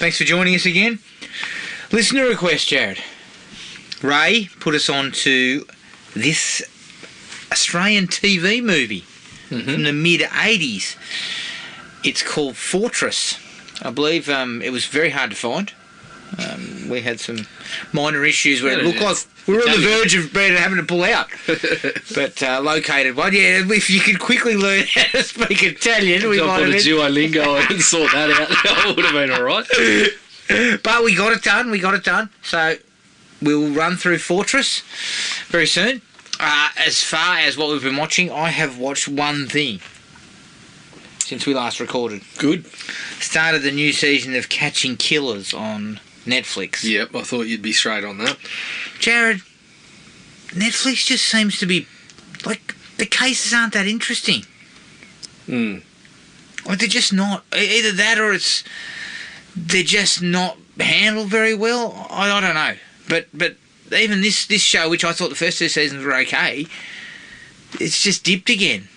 Thanks for joining us again. Listener request, Jared. Ray put us on to this Australian TV movie from the mid-'80s. It's called Fortress. I believe it was very hard to find. We had some minor issues where it looked like we were on the verge of having to pull out. But located one. Yeah, if you could quickly learn how to speak Italian, we might have been... Duolingo and sort that out. That would have been all right. But we got it done. So we'll run through Fortress very soon. As far as what we've been watching, I have watched one thing since we last recorded. Good. Started the new season of Catching Killers on Netflix. Yep, I thought you'd be straight on that. Jared, Netflix just seems to be... like, the cases aren't that interesting. Like, they're just not... Either that or they're just not handled very well. I don't know. But even this show, which I thought the first two seasons were okay, it's just dipped again.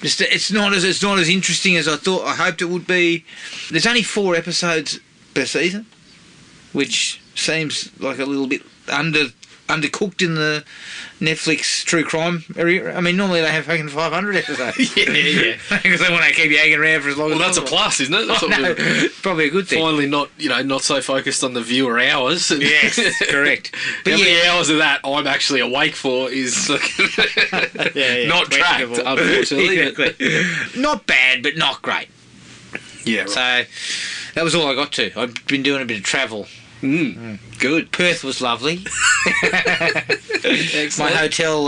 It's not as interesting as I thought. I hoped it would be. There's only 4 episodes per season, which seems like a little bit undercooked in the Netflix true crime area. I mean, normally they have fucking 500 episodes. yeah. Because they want to keep you hanging around for as long as that's possible. a plus, isn't it? Probably a good thing. Not so focused on the viewer hours. Yes, correct. But how many hours of that I'm actually awake for is not tracked, unfortunately. Exactly. Not bad, but not great. Yeah, right. So that was all I got to. I've been doing a bit of travel. Good. Perth was lovely. Excellent. My hotel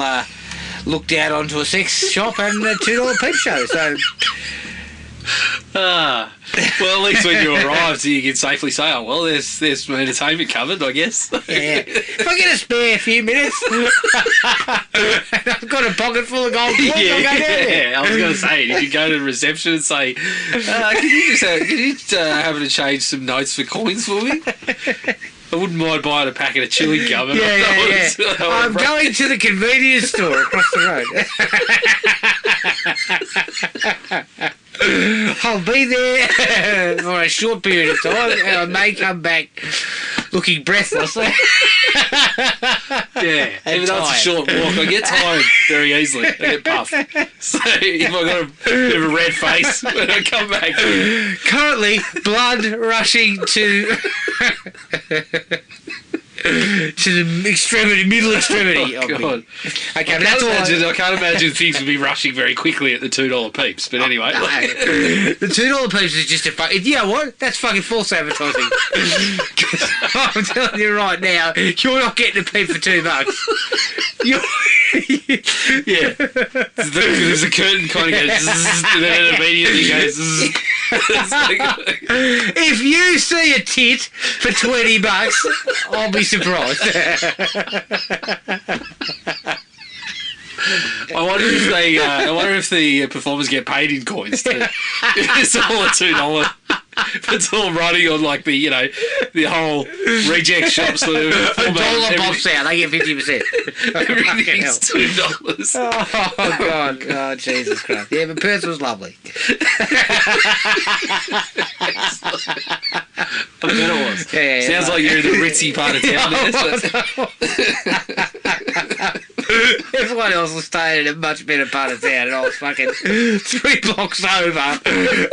looked out onto a sex shop and a $2 peep show. So, well, at least when you arrive, you can safely say, "Oh, well, there's some entertainment covered, I guess." yeah. If I get a spare few minutes, and I've got a pocket full of gold coins, I'll go down there. I was going to say, you could go to the reception and say, "Can you just have to change some notes for coins for me?" I wouldn't mind buying a packet of chewing gum. Yeah. I'm going to the convenience store across the road. I'll be there for a short period of time, and I may come back looking breathless. Yeah, even though it's a short walk, I get tired very easily. I get puffed. So if I've got a bit of a red face when I come back. Currently, blood rushing to the middle extremity. Oh, God. Okay, I can't imagine things would be rushing very quickly at the $2 peeps. But anyway, the $2 peeps is just a you know what? That's fucking false advertising. I'm telling you right now, you're not getting a peep for $2. Yeah, there's a curtain kind of goes, and then it immediately goes. If you see a tit for $20, I'll be surprised. I wonder if the performers get paid in coins too. It's all a $2. It's all running on like the whole reject shops. $1 pops out, they get 50%. Everything's $2. Oh God! Oh Jesus Christ! Yeah, but Perth was lovely. I bet it was. Yeah, sounds like you're in the ritzy part of town. Everyone else was staying in a much better part of town, and I was fucking 3 blocks over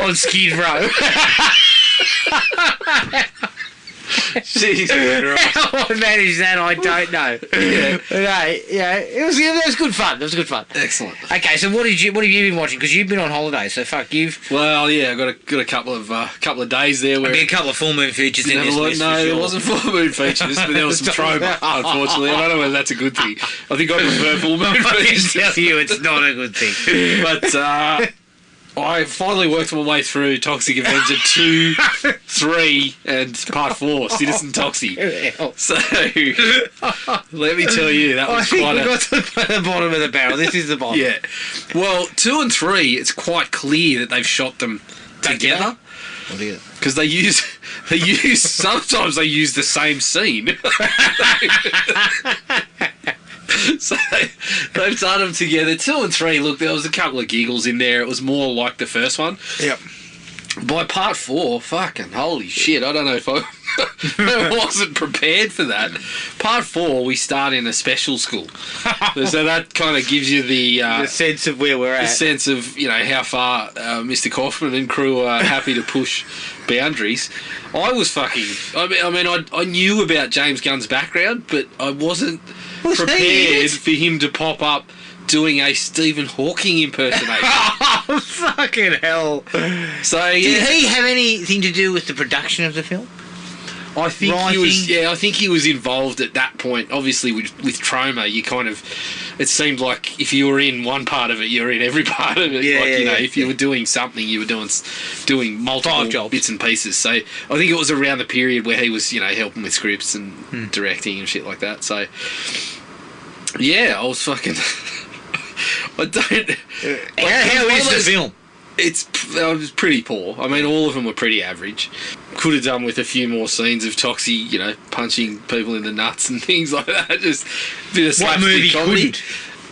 on Skid Row. Jesus Christ. How I managed that, I don't know. Yeah. But, it was good fun. It was good fun. Excellent. Okay, so what have you been watching? Because you've been on holiday, so fuck you've. Well, yeah, I got a couple of days there where a couple of full moon features in this list. No, for sure. there wasn't full moon features, but there was some trauma. Unfortunately, I don't know whether that's a good thing. I think I prefer full moon features. I tell you, it's not a good thing. But I finally worked my way through Toxic Avenger 2, 3, and Part 4, Citizen Toxie. So, let me tell you, that was quite we got to the bottom of the barrel. This is the bottom. Yeah. Well, 2 and 3, it's quite clear that they've shot them together. Because sometimes they use the same scene. So they've done them together. 2 and 3, look, there was a couple of giggles in there. It was more like the first one. Yep. By part 4, fucking holy shit, I don't know if I wasn't prepared for that. Part 4, we start in a special school. So that kind of gives you the sense of where we're at. The sense of, how far Mr. Kaufman and crew are happy to push boundaries. I was I knew about James Gunn's background, but I wasn't prepared for him to pop up doing a Stephen Hawking impersonation. Oh, fucking hell. So, yeah. Did he have anything to do with the production of the film? I think Writing? I think he was involved at that point. Obviously, with Troma, you kind of... It seemed like if you were in one part of it, you were in every part of it. If you were doing something, you were doing multiple bits and pieces. So I think it was around the period where he was, helping with scripts and directing and shit like that. So, yeah, I was fucking... I don't... How is the film? It was pretty poor. I mean, all of them were pretty average. Could have done with a few more scenes of Toxie, punching people in the nuts and things like that. Just a bit of slapstick comedy. Couldn't?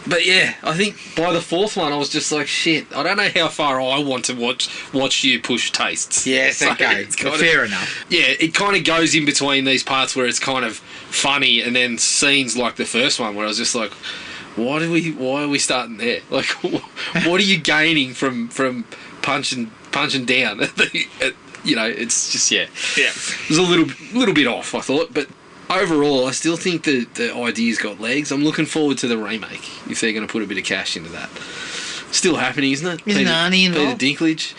But yeah, I think by the 4th one, I was just like, shit, I don't know how far I want to watch you push tastes. Yes, so okay. Fair enough. Yeah, it kind of goes in between these parts where it's kind of funny and then scenes like the first one where I was just like... Why are we starting there? Like, what are you gaining from punching down? It's just yeah. It was a little bit off, I thought, but overall, I still think the idea's got legs. I'm looking forward to the remake if they're going to put a bit of cash into that. Still happening, isn't it? Isn't Arnie involved? Peter Dinklage.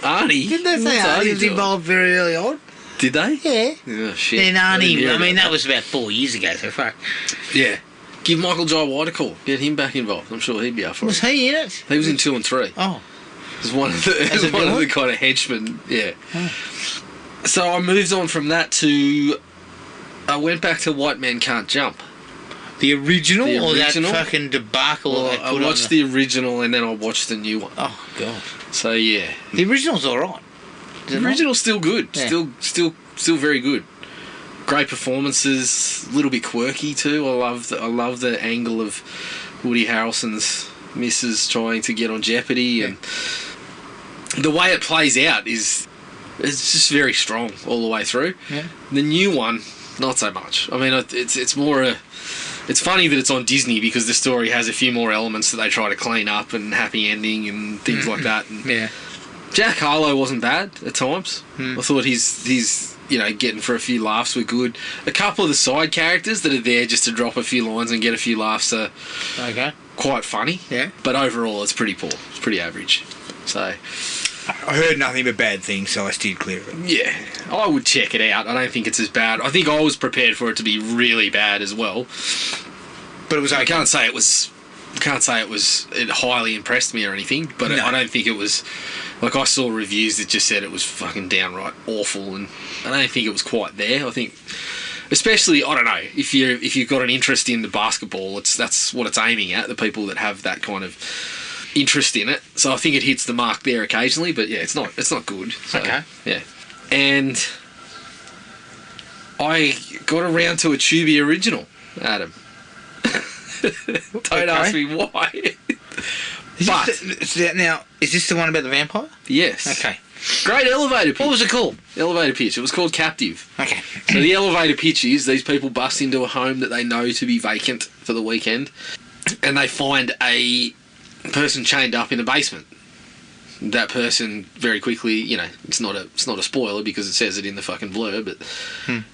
Arnie? Didn't they say Arnie was involved very early on? Did they? Yeah. Oh shit. Then Arnie. That was about 4 years ago. So fuck. Yeah. Give Michael Jai White a call. Get him back involved. I'm sure he'd be up for it. Was he in it? He was in 2 and 3. Oh. He was one of the kind of henchmen. Yeah. Oh. So I moved on from that to... I went back to White Man Can't Jump. The original or that fucking debacle? Well, I watched the original and then I watched the new one. Oh, God. So, yeah. The original's alright. The original's still good. Yeah. Still very good. Great performances, a little bit quirky too. I love the angle of Woody Harrelson's missus trying to get on Jeopardy, and the way it plays out it's just very strong all the way through. Yeah. The new one, not so much. I mean, it's more it's funny that it's on Disney because the story has a few more elements that they try to clean up and happy ending and things like that. And yeah. Jack Harlow wasn't bad at times. I thought he's getting for a few laughs were good. A couple of the side characters that are there just to drop a few lines and get a few laughs are quite funny. Yeah. But overall, it's pretty poor. It's pretty average. So I heard nothing but bad things, so I steered clear of it. Yeah, I would check it out. I don't think it's as bad. I think I was prepared for it to be really bad as well. But it was okay. I can't say it was... it highly impressed me or anything, but I don't think it was... Like, I saw reviews that just said it was fucking downright awful, and I don't think it was quite there. I think, especially, I don't know, if you've got an interest in the basketball, that's what it's aiming at, the people that have that kind of interest in it. So I think it hits the mark there occasionally, but yeah, it's not good. So, okay. Yeah. And I got around to a Tubi original, Adam. Don't ask me why. Now, is this the one about the vampire? Yes. Okay. Great elevator pitch. What was it called? Elevator pitch. It was called Captive. Okay. So the elevator pitch is these people bust into a home that they know to be vacant for the weekend, and they find a person chained up in the basement. That person very quickly, it's not a spoiler because it says it in the fucking blurb, but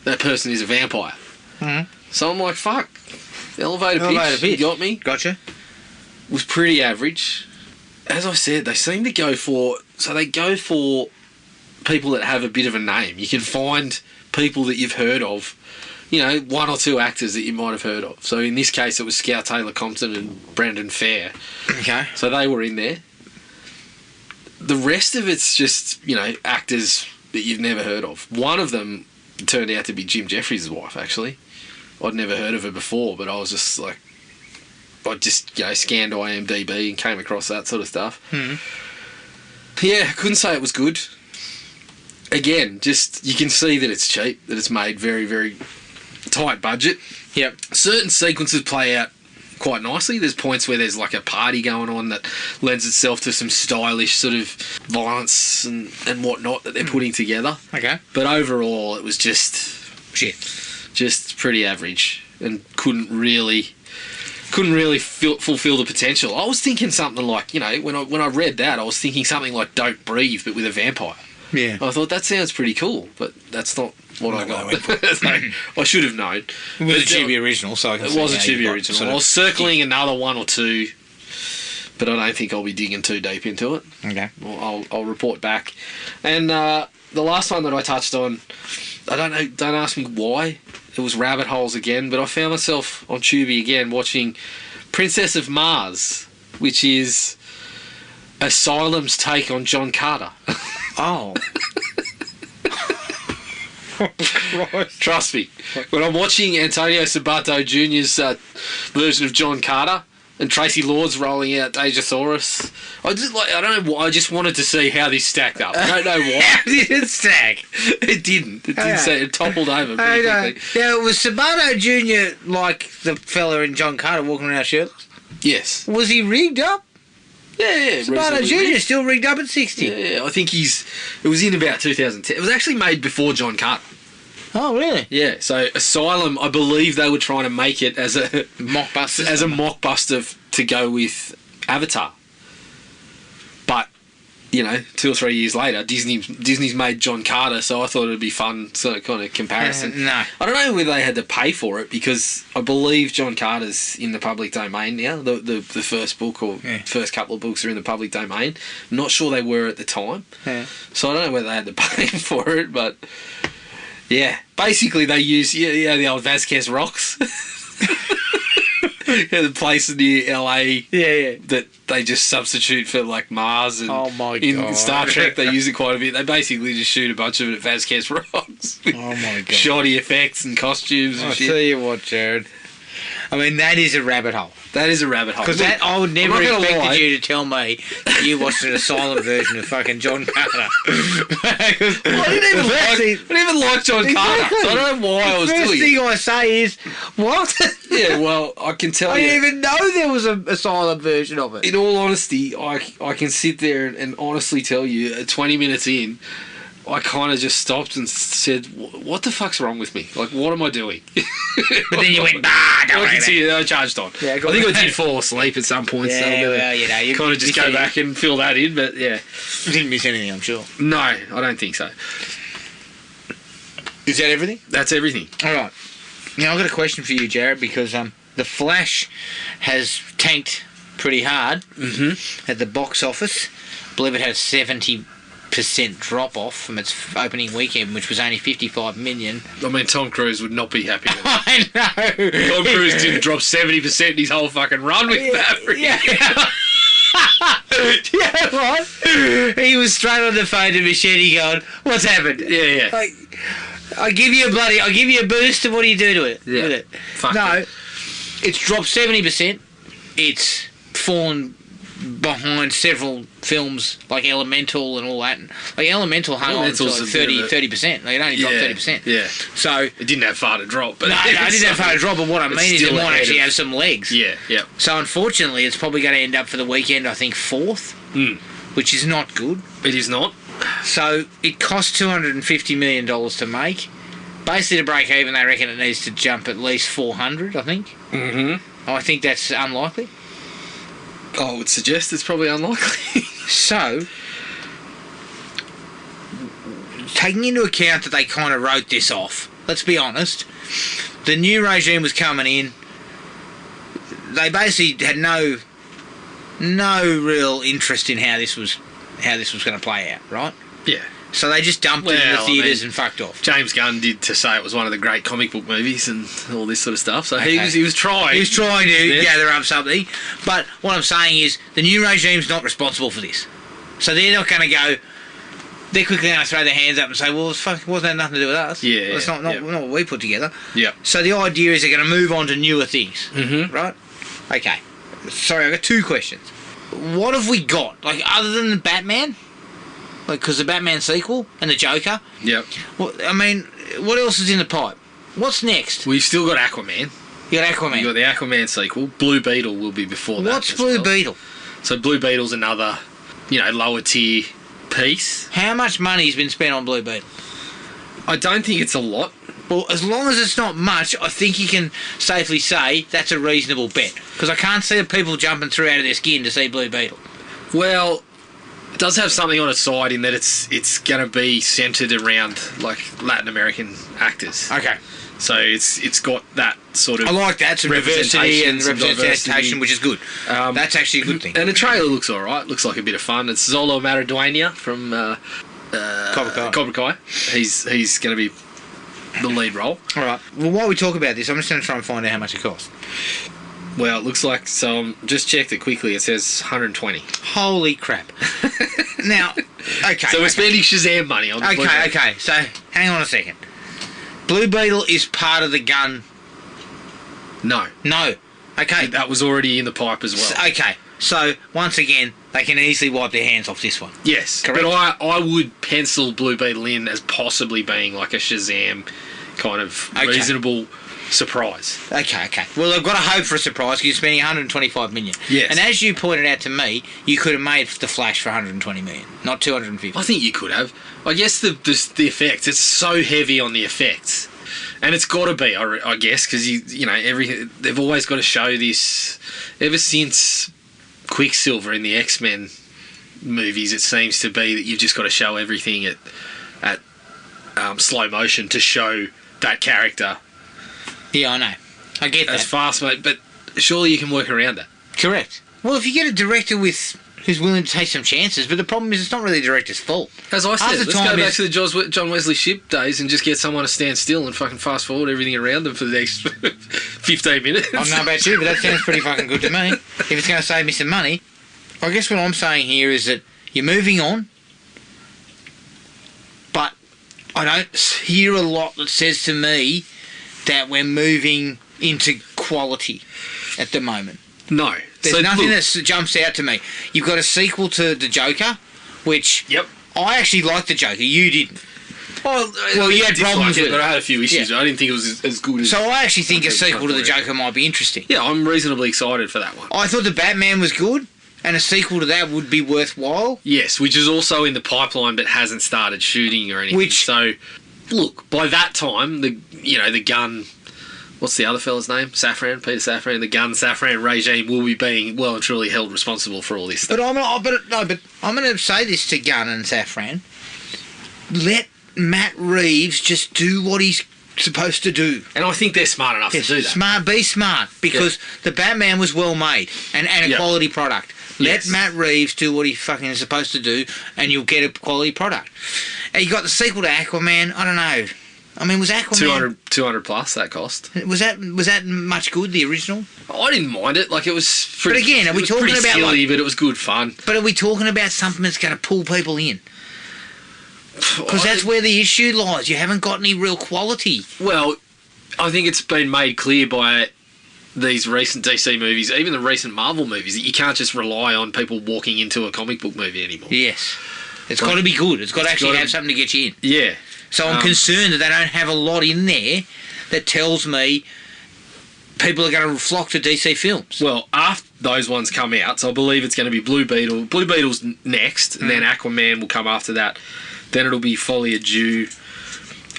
that person is a vampire. Mm-hmm. So I'm like, fuck. Elevator pitch. You got me? Gotcha. Was pretty average. As I said, they seem to go for people that have a bit of a name. You can find people that you've heard of, one or two actors that you might have heard of. So in this case, it was Scout Taylor Compton and Brandon Fair. Okay. So they were in there. The rest of it's just, actors that you've never heard of. One of them turned out to be Jim Jeffries' wife, actually. I'd never heard of her before, but I was just like, I just, scanned IMDb and came across that sort of stuff. Yeah, couldn't say it was good. Again, just, you can see that it's cheap, that it's made very, very tight budget. Yep. Certain sequences play out quite nicely. There's points where there's like a party going on that lends itself to some stylish sort of violence and whatnot that they're putting together. Okay. But overall, it was just Shit. just pretty average and couldn't really fulfill the potential. I was thinking something like, you know, when I read that, I was thinking something like Don't Breathe, but with a vampire. Yeah. I thought that sounds pretty cool, but that's not what I got. So, I should have known. It was a Tubi original, so I can It see was a how you Tubi got original. sort I of- was circling another one or two, but I don't think I'll be digging too deep into it. Okay. I'll report back. And the last one that I touched on, I don't know, don't ask me why. It was rabbit holes again, but I found myself on Tubi again watching Princess of Mars, which is Asylum's take on John Carter. Oh. Trust me. When I'm watching Antonio Sabato Jr.'s version of John Carter and Tracy Lord's rolling out Aegyosaurus, I don't know why, I just wanted to see how this stacked up. I don't know why. How did it stack? It didn't. It didn't Okay. say it toppled over pretty quickly. Now, was Sabato Jr. like the fella in John Carter walking around shirtless? Yes. Was he rigged up? Yeah. Sabato reasonably. Jr. still rigged up at 60. Yeah, I think it was in about 2010. It was actually made before John Carter. Oh, really? Yeah, so Asylum, I believe they were trying to make it as a Mockbusters. as a mockbuster to go with Avatar. But, you know, 2 or 3 years later, Disney's made John Carter, so I thought it'd be fun sort of kind of comparison. No. I don't know whether they had to pay for it because I believe John Carter's in the public domain now. The first book or first couple of books are in the public domain. I'm not sure they were at the time. Yeah. So I don't know whether they had to pay for it, but yeah. Basically they use the old Vasquez rocks. The place near LA Yeah. that they just substitute for like Mars and Oh my in God. Star Trek they use it quite a bit. They basically just shoot a bunch of it at Vasquez rocks. Oh my God. Shoddy effects and costumes and I'll shit. tell you what, Jared. I mean, that is a rabbit hole. That is a rabbit hole. Because Look, I would never I'm not gonna expected lie. you to tell me that you watched an Asylum version of fucking John Carter. I didn't even like John Carter, so I don't know why I was the first doing it. thing I say is, what? Yeah, well, I can tell I you. didn't even know there was an Asylum version of it. In all honesty, I can sit there and honestly tell you, 20 minutes in, I kind of just stopped and said, what the fuck's wrong with me? Like, what am I doing? But then you went, bah, don't I worry can about see it. it. I charged on. Yeah, I go think on. I did fall asleep at some point, so Yeah, I'm well, you know, you kind of just go back and fill that in, but yeah. You didn't miss anything, I'm sure. No, I don't think so. Is that everything? That's everything. All right. Now, I've got a question for you, Jared, because The Flash has tanked pretty hard at the box office. I believe it had a 70% drop off from its opening weekend, which was only 55 million. I mean, Tom Cruise would not be happy with that. I know. Tom Cruise didn't drop 70% in his whole fucking run with that. Yeah. Yeah, right. He was straight on the phone to Machete going, "What's happened?" Yeah. Like, I give you a boost, and what do you do to it? Yeah. With it? Fuck no, it. it's dropped 70%. It's fallen behind several films like Elemental and all that. Like Elemental hung on to Elemental's like a bit of a- 30%. Like it only dropped 30%. Yeah. So It didn't have far to drop. But no, I didn't have far to drop, but what I it's mean is it still might ahead actually of- have some legs. Yeah. So unfortunately, it's probably going to end up for the weekend, I think, 4th, which is not good. It is not. So it cost $250 million to make. Basically, to break even, they reckon it needs to jump at least 400, I think. Mm-hmm. I think that's unlikely. I would suggest it's probably unlikely. So, taking into account that they kind of wrote this off, let's be honest, the new regime was coming in. They basically had no real interest in how this was going to play out, right? Yeah. So they just dumped it in the Well, I theatres mean, and fucked off. James Gunn did to say it was one of the great comic book movies and all this sort of stuff. So Okay. he was trying. He was trying to Yeah. gather up something, but what I'm saying is the new regime's not responsible for this. So they're not going to go. They're quickly going to throw their hands up and say, "Well, wasn't that nothing to do with us? Yeah, it's not yeah. what we put together." Yeah. So the idea is they're going to move on to newer things, right? Okay. Sorry, I got 2 questions. What have we got? Like other than the Batman, like because the Batman sequel and the Joker. Yep. Well, I mean, what else is in the pipe? What's next? We've still got Aquaman. You got Aquaman. You got the Aquaman sequel. Blue Beetle will be before that. What's Blue Beetle? So Blue Beetle's another, lower tier piece. How much money's been spent on Blue Beetle? I don't think it's a lot. Well, as long as it's not much, I think you can safely say that's a reasonable bet. Because I can't see the people jumping through out of their skin to see Blue Beetle. Well, it does have something on its side in that it's going to be centred around like Latin American actors. Okay. So it's got that sort of. I like that. Some diversity and representation, which is good. That's actually a good thing. And the trailer looks alright. Looks like a bit of fun. It's Zolo Maridueña from Cobra Kai. He's going to be the lead role. All right. Well, while we talk about this, I'm just going to try and find out how much it costs. Well, it looks like, so just checked it quickly, it says 120. Holy crap. Now, okay. So we're spending Shazam money on the Blue Beetle. Okay. So, hang on a second. Blue Beetle is part of the gun. No. Okay. That was already in the pipe as well. Okay. So, once again, they can easily wipe their hands off this one. Yes. Correct. But I would pencil Blue Beetle in as possibly being like a Shazam kind of reasonable surprise. Okay. Well, I've got to hope for a surprise because you're spending 125 million. Yes. And as you pointed out to me, you could have made The Flash for 120 million, not 250. I think you could have. I guess the effects, it's so heavy on the effects. And it's got to be, I guess, because they've always got to show this. Ever since Quicksilver in the X-Men movies, it seems to be that you've just got to show everything at slow motion to show that character. Yeah, I know. I get that. As fast, mate, but surely you can work around that. Correct. Well, if you get a director who's willing to take some chances, but the problem is it's not really the director's fault. As I said, let's go back to the John Wesley Shipp days and just get someone to stand still and fucking fast forward everything around them for the next 15 minutes. I don't know about you, but that sounds pretty fucking good to me. If it's going to save me some money. I guess what I'm saying here is that you're moving on, but I don't hear a lot that says to me that we're moving into quality at the moment. No. There's nothing that jumps out to me. You've got a sequel to The Joker, which I actually liked The Joker. You didn't. Well, you had problems with it, but I had a few issues. I didn't think it was as good as... So I actually think a sequel to The Joker might be interesting. Yeah, I'm reasonably excited for that one. I thought The Batman was good, and a sequel to that would be worthwhile. Yes, which is also in the pipeline but hasn't started shooting or anything. So, look, by that time, the gun... What's the other fella's name? Safran, Peter Safran. The gun Safran regime will be being well and truly held responsible for all this stuff. But I'm going to say this to Gunn and Safran: let Matt Reeves just do what he's supposed to do. And I think they're smart enough to do that. Be smart, because the Batman was well made and a quality product. Let Matt Reeves do what he fucking is supposed to do, and you'll get a quality product. And you got the sequel to Aquaman. I don't know. I mean, was Aquaman 200 plus that cost? Was that much good? The original? I didn't mind it. Like, it was pretty. But again, are we talking about silly, but it was good fun. But are we talking about something that's going to pull people in? Because that's where the issue lies. You haven't got any real quality. Well, I think it's been made clear by these recent DC movies, even the recent Marvel movies, that you can't just rely on people walking into a comic book movie anymore. Yes. It's got to be good. It's got to actually have something to get you in. Yeah. So I'm concerned that they don't have a lot in there that tells me people are going to flock to DC films. Well, after those ones come out, so I believe it's going to be Blue Beetle. Blue Beetle's next, and then Aquaman will come after that. Then it'll be Folie à Deux.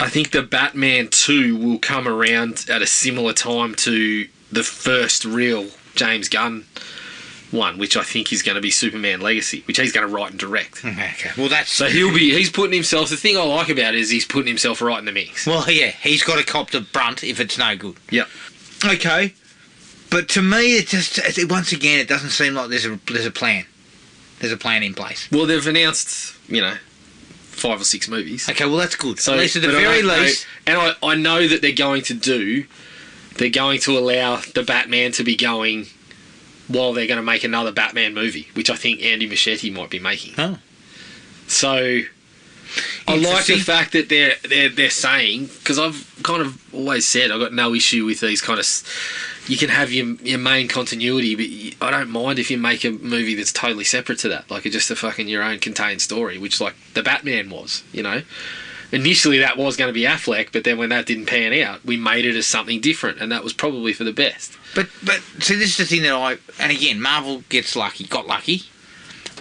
I think the Batman 2 will come around at a similar time to the first real James Gunn one, which I think is going to be Superman Legacy, which he's going to write and direct. Okay. Well, that's... So he's putting himself... The thing I like about it is he's putting himself right in the mix. Well, yeah, he's got to cop the brunt if it's no good. Yep. Okay. But to me, once again, it doesn't seem like there's a plan. There's a plan in place. Well, they've announced, 5 or 6 movies. Okay, well, that's good. So, at least at the very least... And I know that they're going to allow the Batman to be going while they're going to make another Batman movie, which I think Andy Muschietti might be making. Oh. So I like the fact that they're saying, because I've kind of always said I've got no issue with these kind of... You can have your main continuity, but I don't mind if you make a movie that's totally separate to that, like just a fucking your own contained story, which like the Batman was, initially that was going to be Affleck, but then when that didn't pan out, we made it as something different, and that was probably for the best. But see, this is the thing that and again, Marvel got lucky,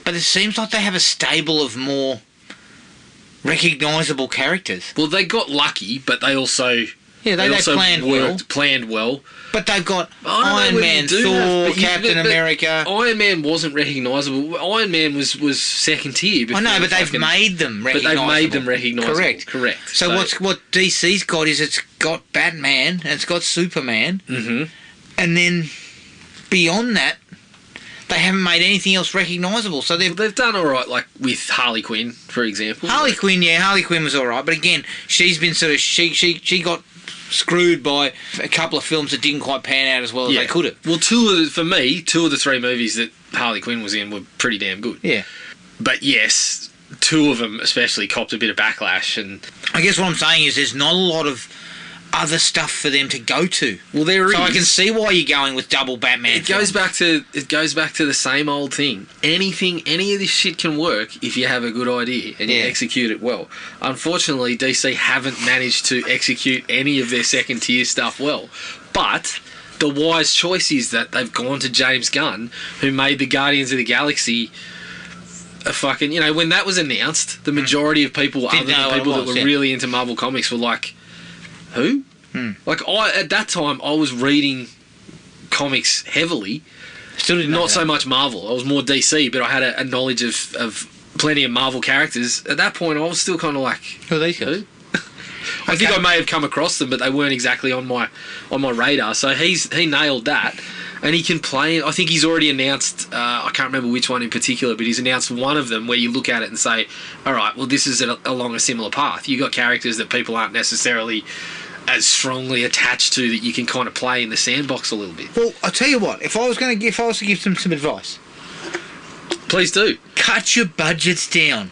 but it seems like they have a stable of more recognisable characters. Well, they got lucky, but they also they also planned well. But they've got Iron Man, Thor, Captain America. Iron Man wasn't recognisable. Iron Man was second tier. I know, but they've made them recognisable. Correct. So what DC's got is it's got Batman and it's got Superman, and then beyond that, they haven't made anything else recognisable. So they've done all right, like with Harley Quinn, for example. Harley Quinn was all right, but again, she's been sort of she got screwed by a couple of films that didn't quite pan out as well as they could have. Well, two of the three movies that Harley Quinn was in were pretty damn good. Yeah. But yes, two of them especially copped a bit of backlash, and I guess what I'm saying is there's not a lot of other stuff for them to go to. Well, there is. So I can see why you're going with double Batman. It goes back to the same old thing. Any of this shit can work if you have a good idea and you execute it well. Unfortunately, DC haven't managed to execute any of their second tier stuff well. But the wise choice is that they've gone to James Gunn, who made the Guardians of the Galaxy a fucking, when that was announced, the majority of people, other than people that were really into Marvel Comics, were like, who? Like, at that time, I was reading comics heavily. Still didn't Not so much Marvel. I was more DC, but I had a knowledge of plenty of Marvel characters. At that point, I was still kind of like, who are these guys? I think I may have come across them, but they weren't exactly on my radar. So he nailed that. And he can play. I think he's already announced, I can't remember which one in particular, but he's announced one of them where you look at it and say, all right, well, this is along a similar path. You've got characters that people aren't necessarily as strongly attached to that you can kind of play in the sandbox a little bit. Well, I'll tell you what, if I was to give them some advice. Please do. Cut your budgets down.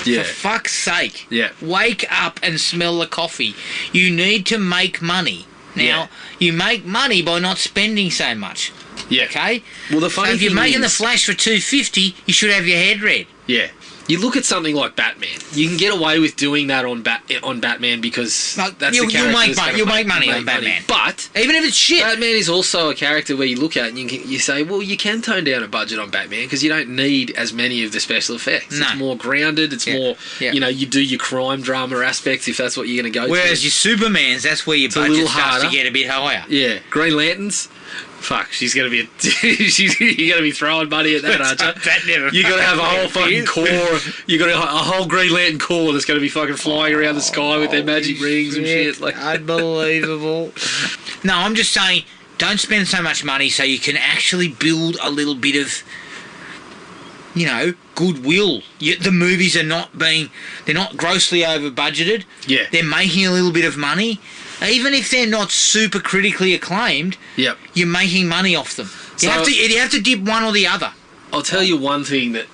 Yeah. For fuck's sake. Yeah. Wake up and smell the coffee. You need to make money. Now, you make money by not spending so much. Yeah. Okay? Well, the funny thing if you're making The Flash for $250, you should have your head read. Yeah. You look at something like Batman. You can get away with doing that on Batman because that's the character you'll make money on Batman. But even if it's shit, Batman is also a character where you look at it and you say, well, you can tone down a budget on Batman because you don't need as many of the special effects. No. It's more grounded. It's more, you do your crime drama aspects if that's what you're going to go to. Whereas your Supermans, that's where your budget starts to get a bit higher. Yeah. Green Lanterns. Fuck, she's gonna be you're gonna be throwing money at that, aren't you? That never. You gotta have a whole fucking core. You got a whole Green Lantern core that's gonna be fucking flying around the sky with their magic rings and shit. Like unbelievable. No, I'm just saying, don't spend so much money so you can actually build a little bit of, goodwill. The movies are they're not grossly over budgeted. Yeah, they're making a little bit of money. Even if they're not super critically acclaimed, you're making money off them. You have to dip one or the other. I'll tell you one thing that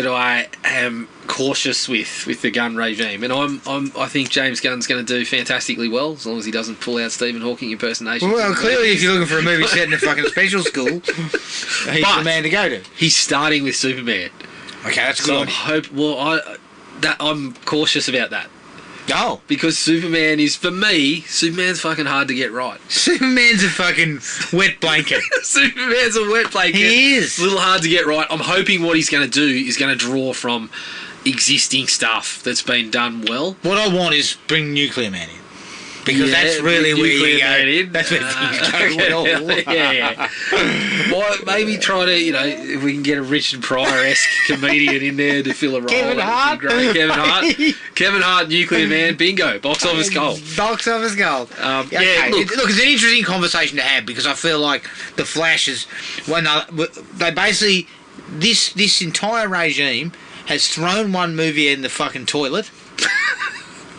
I am cautious with the Gunn regime, and I think James Gunn's going to do fantastically well as long as he doesn't pull out Stephen Hawking impersonation. Well, clearly, if you're looking for a movie set in a fucking special school, he's the man to go to. He's starting with Superman. Okay, that's good. I'm cautious about that. Oh. Because Superman's fucking hard to get right. Superman's a fucking wet blanket. Superman's a wet blanket. He is. A little hard to get right. I'm hoping what he's going to do is going to draw from existing stuff that's been done well. What I want is bring Nuclear Man in. Because that's really where you go. That's where things go well. Yeah. Well, maybe try to, if we can get a Richard Pryor-esque comedian in there to fill a role. Kevin Hart. Kevin Hart, Nuclear Man, bingo. Box office gold. Box office gold. Look, it's an interesting conversation to have because I feel like The Flash is... they basically... This entire regime has thrown one movie in the fucking toilet.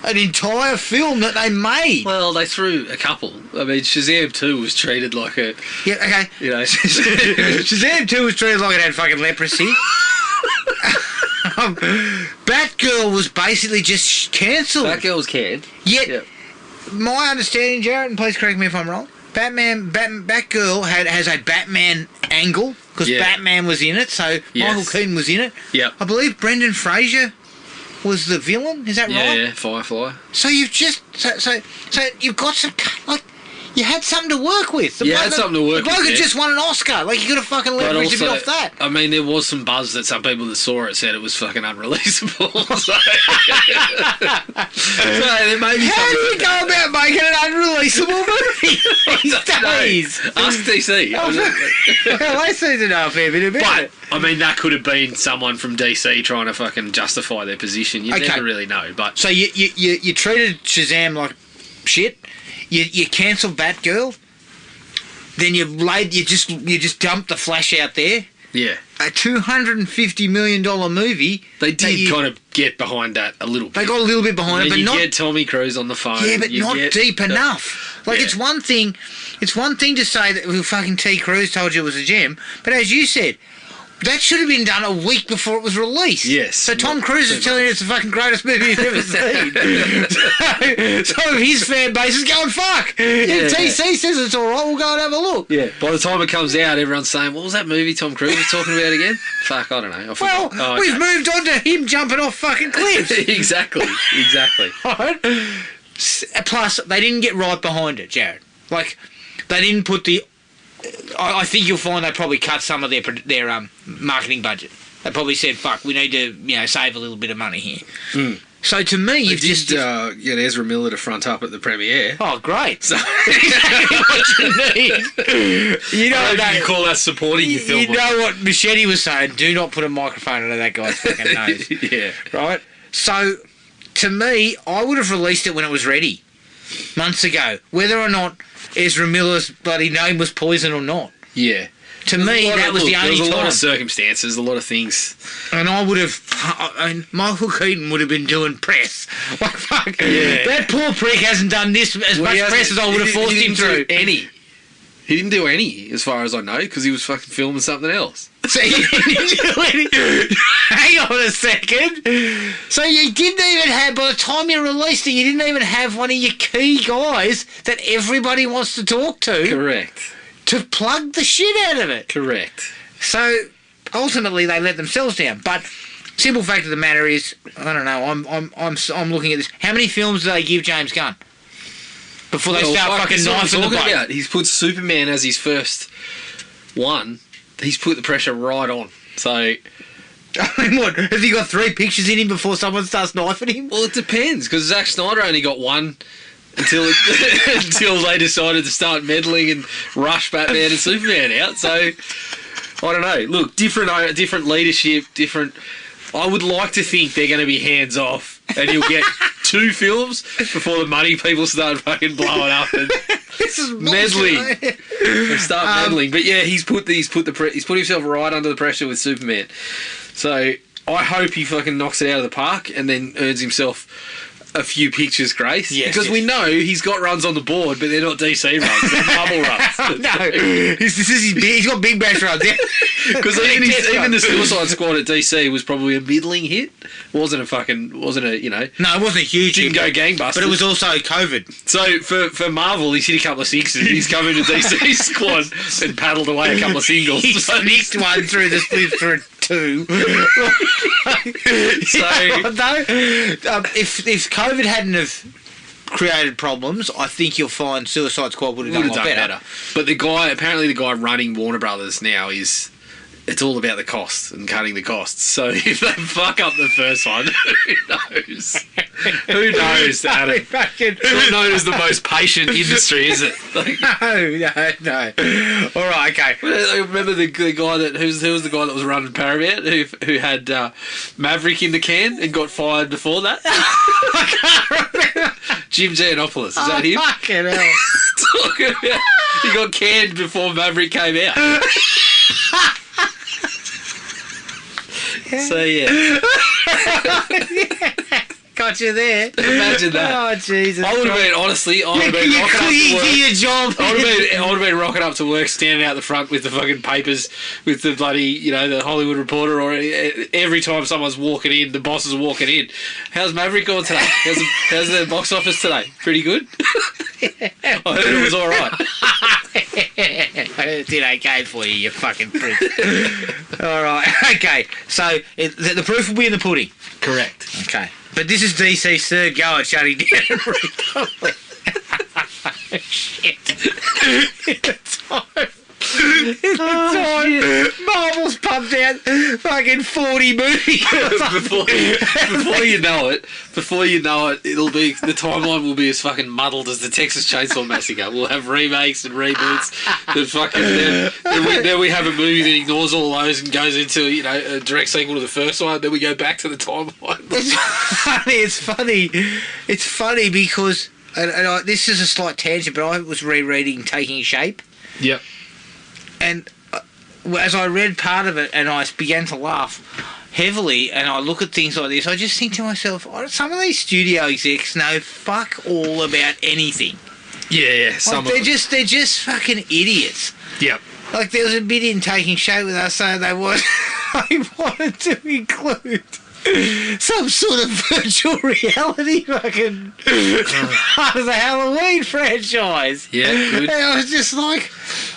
An entire film that they made. Well, they threw a couple. I mean, Shazam 2 was treated like a... Yeah, okay. Shazam 2 was treated like it had fucking leprosy. Batgirl was basically just cancelled. Batgirl was canned. Yet, my understanding, Jared, and please correct me if I'm wrong, Batgirl has a Batman angle, because Batman was in it, so Michael Keaton was in it. Yeah. I believe Brendan Fraser was the villain. Is that right? Yeah, Firefly. So you've just so you've got some like. You had something to work with. The bloke had just won an Oscar. Like, you could have fucking leveraged a bit off that. I mean, there was some buzz that some people that saw it said it was fucking unreleasable. So there may be How do you go about making an unreleasable movie these days? Ask DC. Well, they seem to know a fair bit about it. I mean, that could have been someone from DC trying to fucking justify their position. You never really know. But so you treated Shazam like shit. You cancelled Batgirl. Then you just dumped the Flash out there. Yeah. A $250 million movie. They did kind of get behind that a little bit. They got a little bit behind it, but not... You get Tommy Cruise on the phone. Yeah, but not deep enough. Like, it's one thing to say that fucking T. Cruise told you it was a gem, but as you said, that should have been done a week before it was released. Yes. So Tom Cruise is telling you it's the fucking greatest movie he's ever seen. so his fan base is going, fuck. If TC says it's all right, we'll go and have a look. Yeah. By the time it comes out, everyone's saying, what was that movie Tom Cruise was talking about again? Fuck, I don't know. We've moved on to him jumping off fucking cliffs. Exactly. Right? Plus, they didn't get right behind it, Jared. Like, they didn't put the... I think you'll find they probably cut some of their marketing budget. They probably said, "Fuck, we need to save a little bit of money here." Mm. So to me, you've just get Ezra Miller to front up at the premiere. Oh, great! So exactly what you need. You know, you call that supporting your film. You know what Machete was saying? Do not put a microphone under that guy's fucking nose. Yeah. Right. So to me, I would have released it when it was ready, months ago, whether or not Ezra Miller's bloody name was poison or not. Yeah. To me, that was the only time. There was a lot of circumstances, a lot of things. And Michael Keaton would have been doing press. Like, fuck. Yeah. That poor prick hasn't done this as much press as I would have forced him through. He didn't do any, as far as I know, because he was fucking filming something else. So he didn't do any. Hang on a second. So you didn't even have, by the time you released it, you didn't even have one of your key guys that everybody wants to talk to. Correct. To plug the shit out of it. Correct. So ultimately they let themselves down. But simple fact of the matter is, I don't know. I'm looking at this. How many films do they give James Gunn before they start fucking knifing the boat? He's put Superman as his first one. He's put the pressure right on. So, I mean, what? Has he got 3 pictures in him before someone starts knifing him? Well, it depends, because Zack Snyder only got one until they decided to start meddling and rush Batman and Superman out. So, I don't know. Look, different leadership, different... I would like to think they're going to be hands off, and you'll get 2 films before the money people start fucking blowing up and meddling. And start meddling. But yeah, he's put himself right under the pressure with Superman. So I hope he fucking knocks it out of the park and then earns himself a few pictures grace. Yes, because we know he's got runs on the board, but they're not DC runs. They're bubble runs. No, he's got big bash runs. Because even the Suicide Squad at DC was probably a middling hit. Wasn't a No, it wasn't a huge didn't hit. go gangbusters. But it was also COVID. So for Marvel, he's hit a couple of sixes. He's come into DC squad and paddled away a couple of singles. He sneaked one through the slips for a 2. So if COVID hadn't have created problems, I think you'll find Suicide Squad would have done a lot better. But the guy running Warner Brothers now it's all about the costs and cutting the costs. So if they fuck up the first one, who knows? Who knows, Adam? It's not known as the most patient industry, is it? Like, no. All right, okay. Remember the guy who was the guy that was running Paramount who had Maverick in the can and got fired before that? I can't remember. Jim Giannopoulos, is that him? Fucking hell. Talking about, he got canned before Maverick came out. So yeah. Got you there. Imagine that. Oh Jesus! I would have been honestly. I would have been rocking up to work. Your job. I would have been rocking up to work, standing out the front with the fucking papers, with the bloody, the Hollywood Reporter, or every time someone's walking in, the bosses are walking in. How's Maverick going today? How's the box office today? Pretty good. I heard it was all right. It did okay for you, you fucking prick. All right, okay. So the proof will be in the pudding. Correct. Okay. But this is DC's third go at shutting down Republic. Shit. In the time Marvel's pumped out fucking 40 movies. before you know it, it'll be the timeline will be as fucking muddled as the Texas Chainsaw Massacre. We'll have remakes and reboots. Then we have a movie that ignores all those and goes into a direct sequel to the first one. Then we go back to the timeline. It's funny because this is a slight tangent, but I was rereading Taking Shape. Yep. And as I read part of it and I began to laugh heavily and I look at things like this, I just think to myself, some of these studio execs know fuck all about anything. Yeah. They're just fucking idiots. Yep. Like there was a bit in Taking Shape with us saying they wanted to include some sort of virtual reality fucking part of the Halloween franchise. Yeah, good. And I was just like,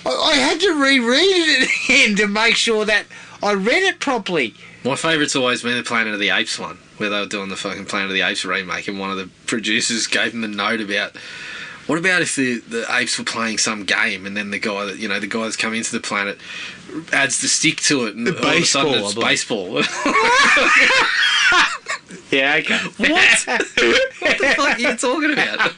I had to reread it again to make sure that I read it properly. My favourite's always been the Planet of the Apes one, where they were doing the fucking Planet of the Apes remake, and one of the producers gave them a note about, what about if the apes were playing some game, and then the guy that's come into the planet adds the stick to it, and all of a sudden it's baseball. Yeah, okay. What the fuck are you talking about?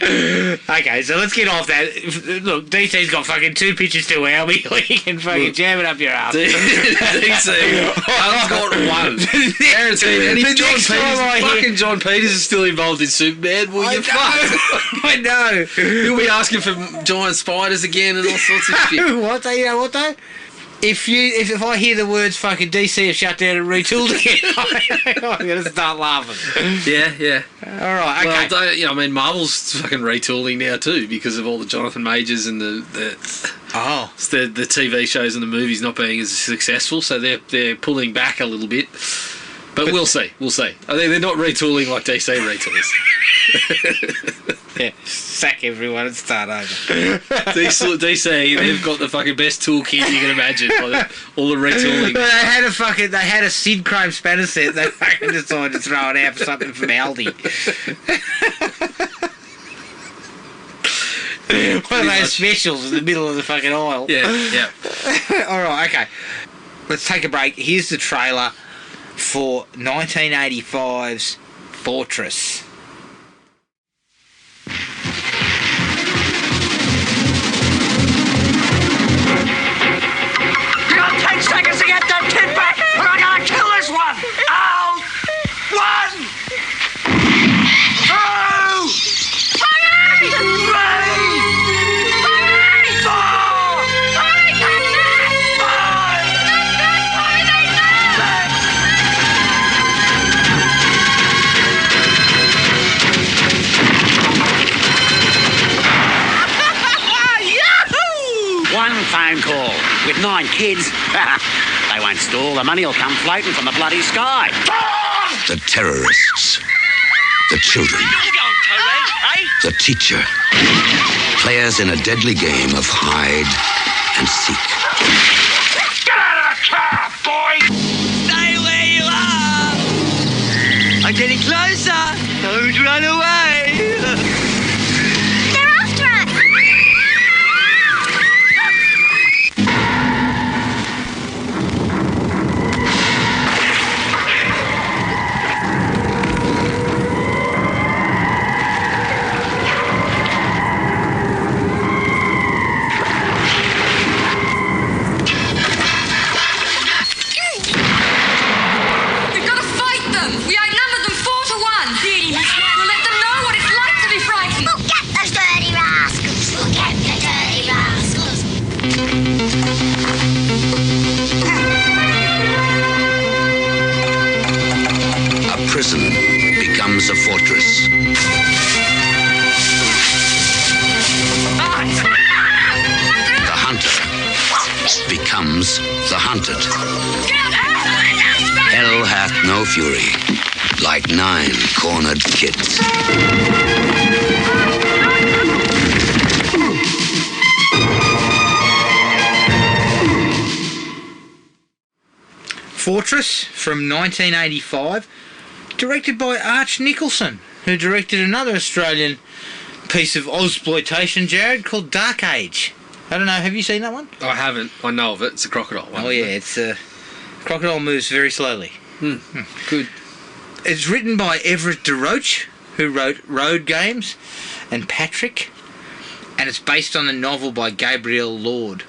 Okay, so let's get off that. Look, DC's got fucking 2 pitches to Albie, or you can fucking jam it up your ass. DC, I've got one. Guaranteed. And if John Peters is still involved in Superman, well, you're fucked. I know. He'll be asking for giant spiders again and all sorts of shit. What? You know what though? If I hear the words fucking DC have shut down and retooled again, I'm going to start laughing. Yeah. All right, okay. Well, Marvel's fucking retooling now too because of all the Jonathan Majors and the TV shows and the movies not being as successful, so they're pulling back a little bit. But we'll see. I think they're not retooling like DC retools. Yeah, sack everyone and start over. DC, they've got the fucking best toolkit you can imagine. All the retooling. They had a Sid Crime spanner set. They fucking decided to throw it out for something from Aldi. One of those specials in the middle of the fucking aisle. Yeah. All right, okay. Let's take a break. Here's the trailer for 1985's Fortress. You got 10 seconds to get that kid back, or I'm gonna kill this one! Out! 1! 2! 3! 4! 1 phone call with 9 kids. They won't stall. The money will come floating from the bloody sky. The terrorists. The children. The teacher. Players in a deadly game of hide and seek. Get out of the car, boy! Stay where you are! I'm getting closer! Don't run away! They're after us! We've got to fight them! We outnumbered them 4 to 1! We'll let them know what it's like to be frightened! We'll get those dirty rascals! We'll get the dirty rascals! A prison becomes a fortress. The hunter becomes the hunted. Hell hath no fury like 9 cornered kids. Fortress from 1985, directed by Arch Nicholson, who directed another Australian piece of Ozploitation, Jared, called Dark Age. I don't know, have you seen that one? I haven't. I know of it. It's a crocodile one. Oh yeah, it's crocodile moves very slowly. Good. It's written by Everett DeRoche, who wrote Road Games and Patrick, and it's based on the novel by Gabriel Lord.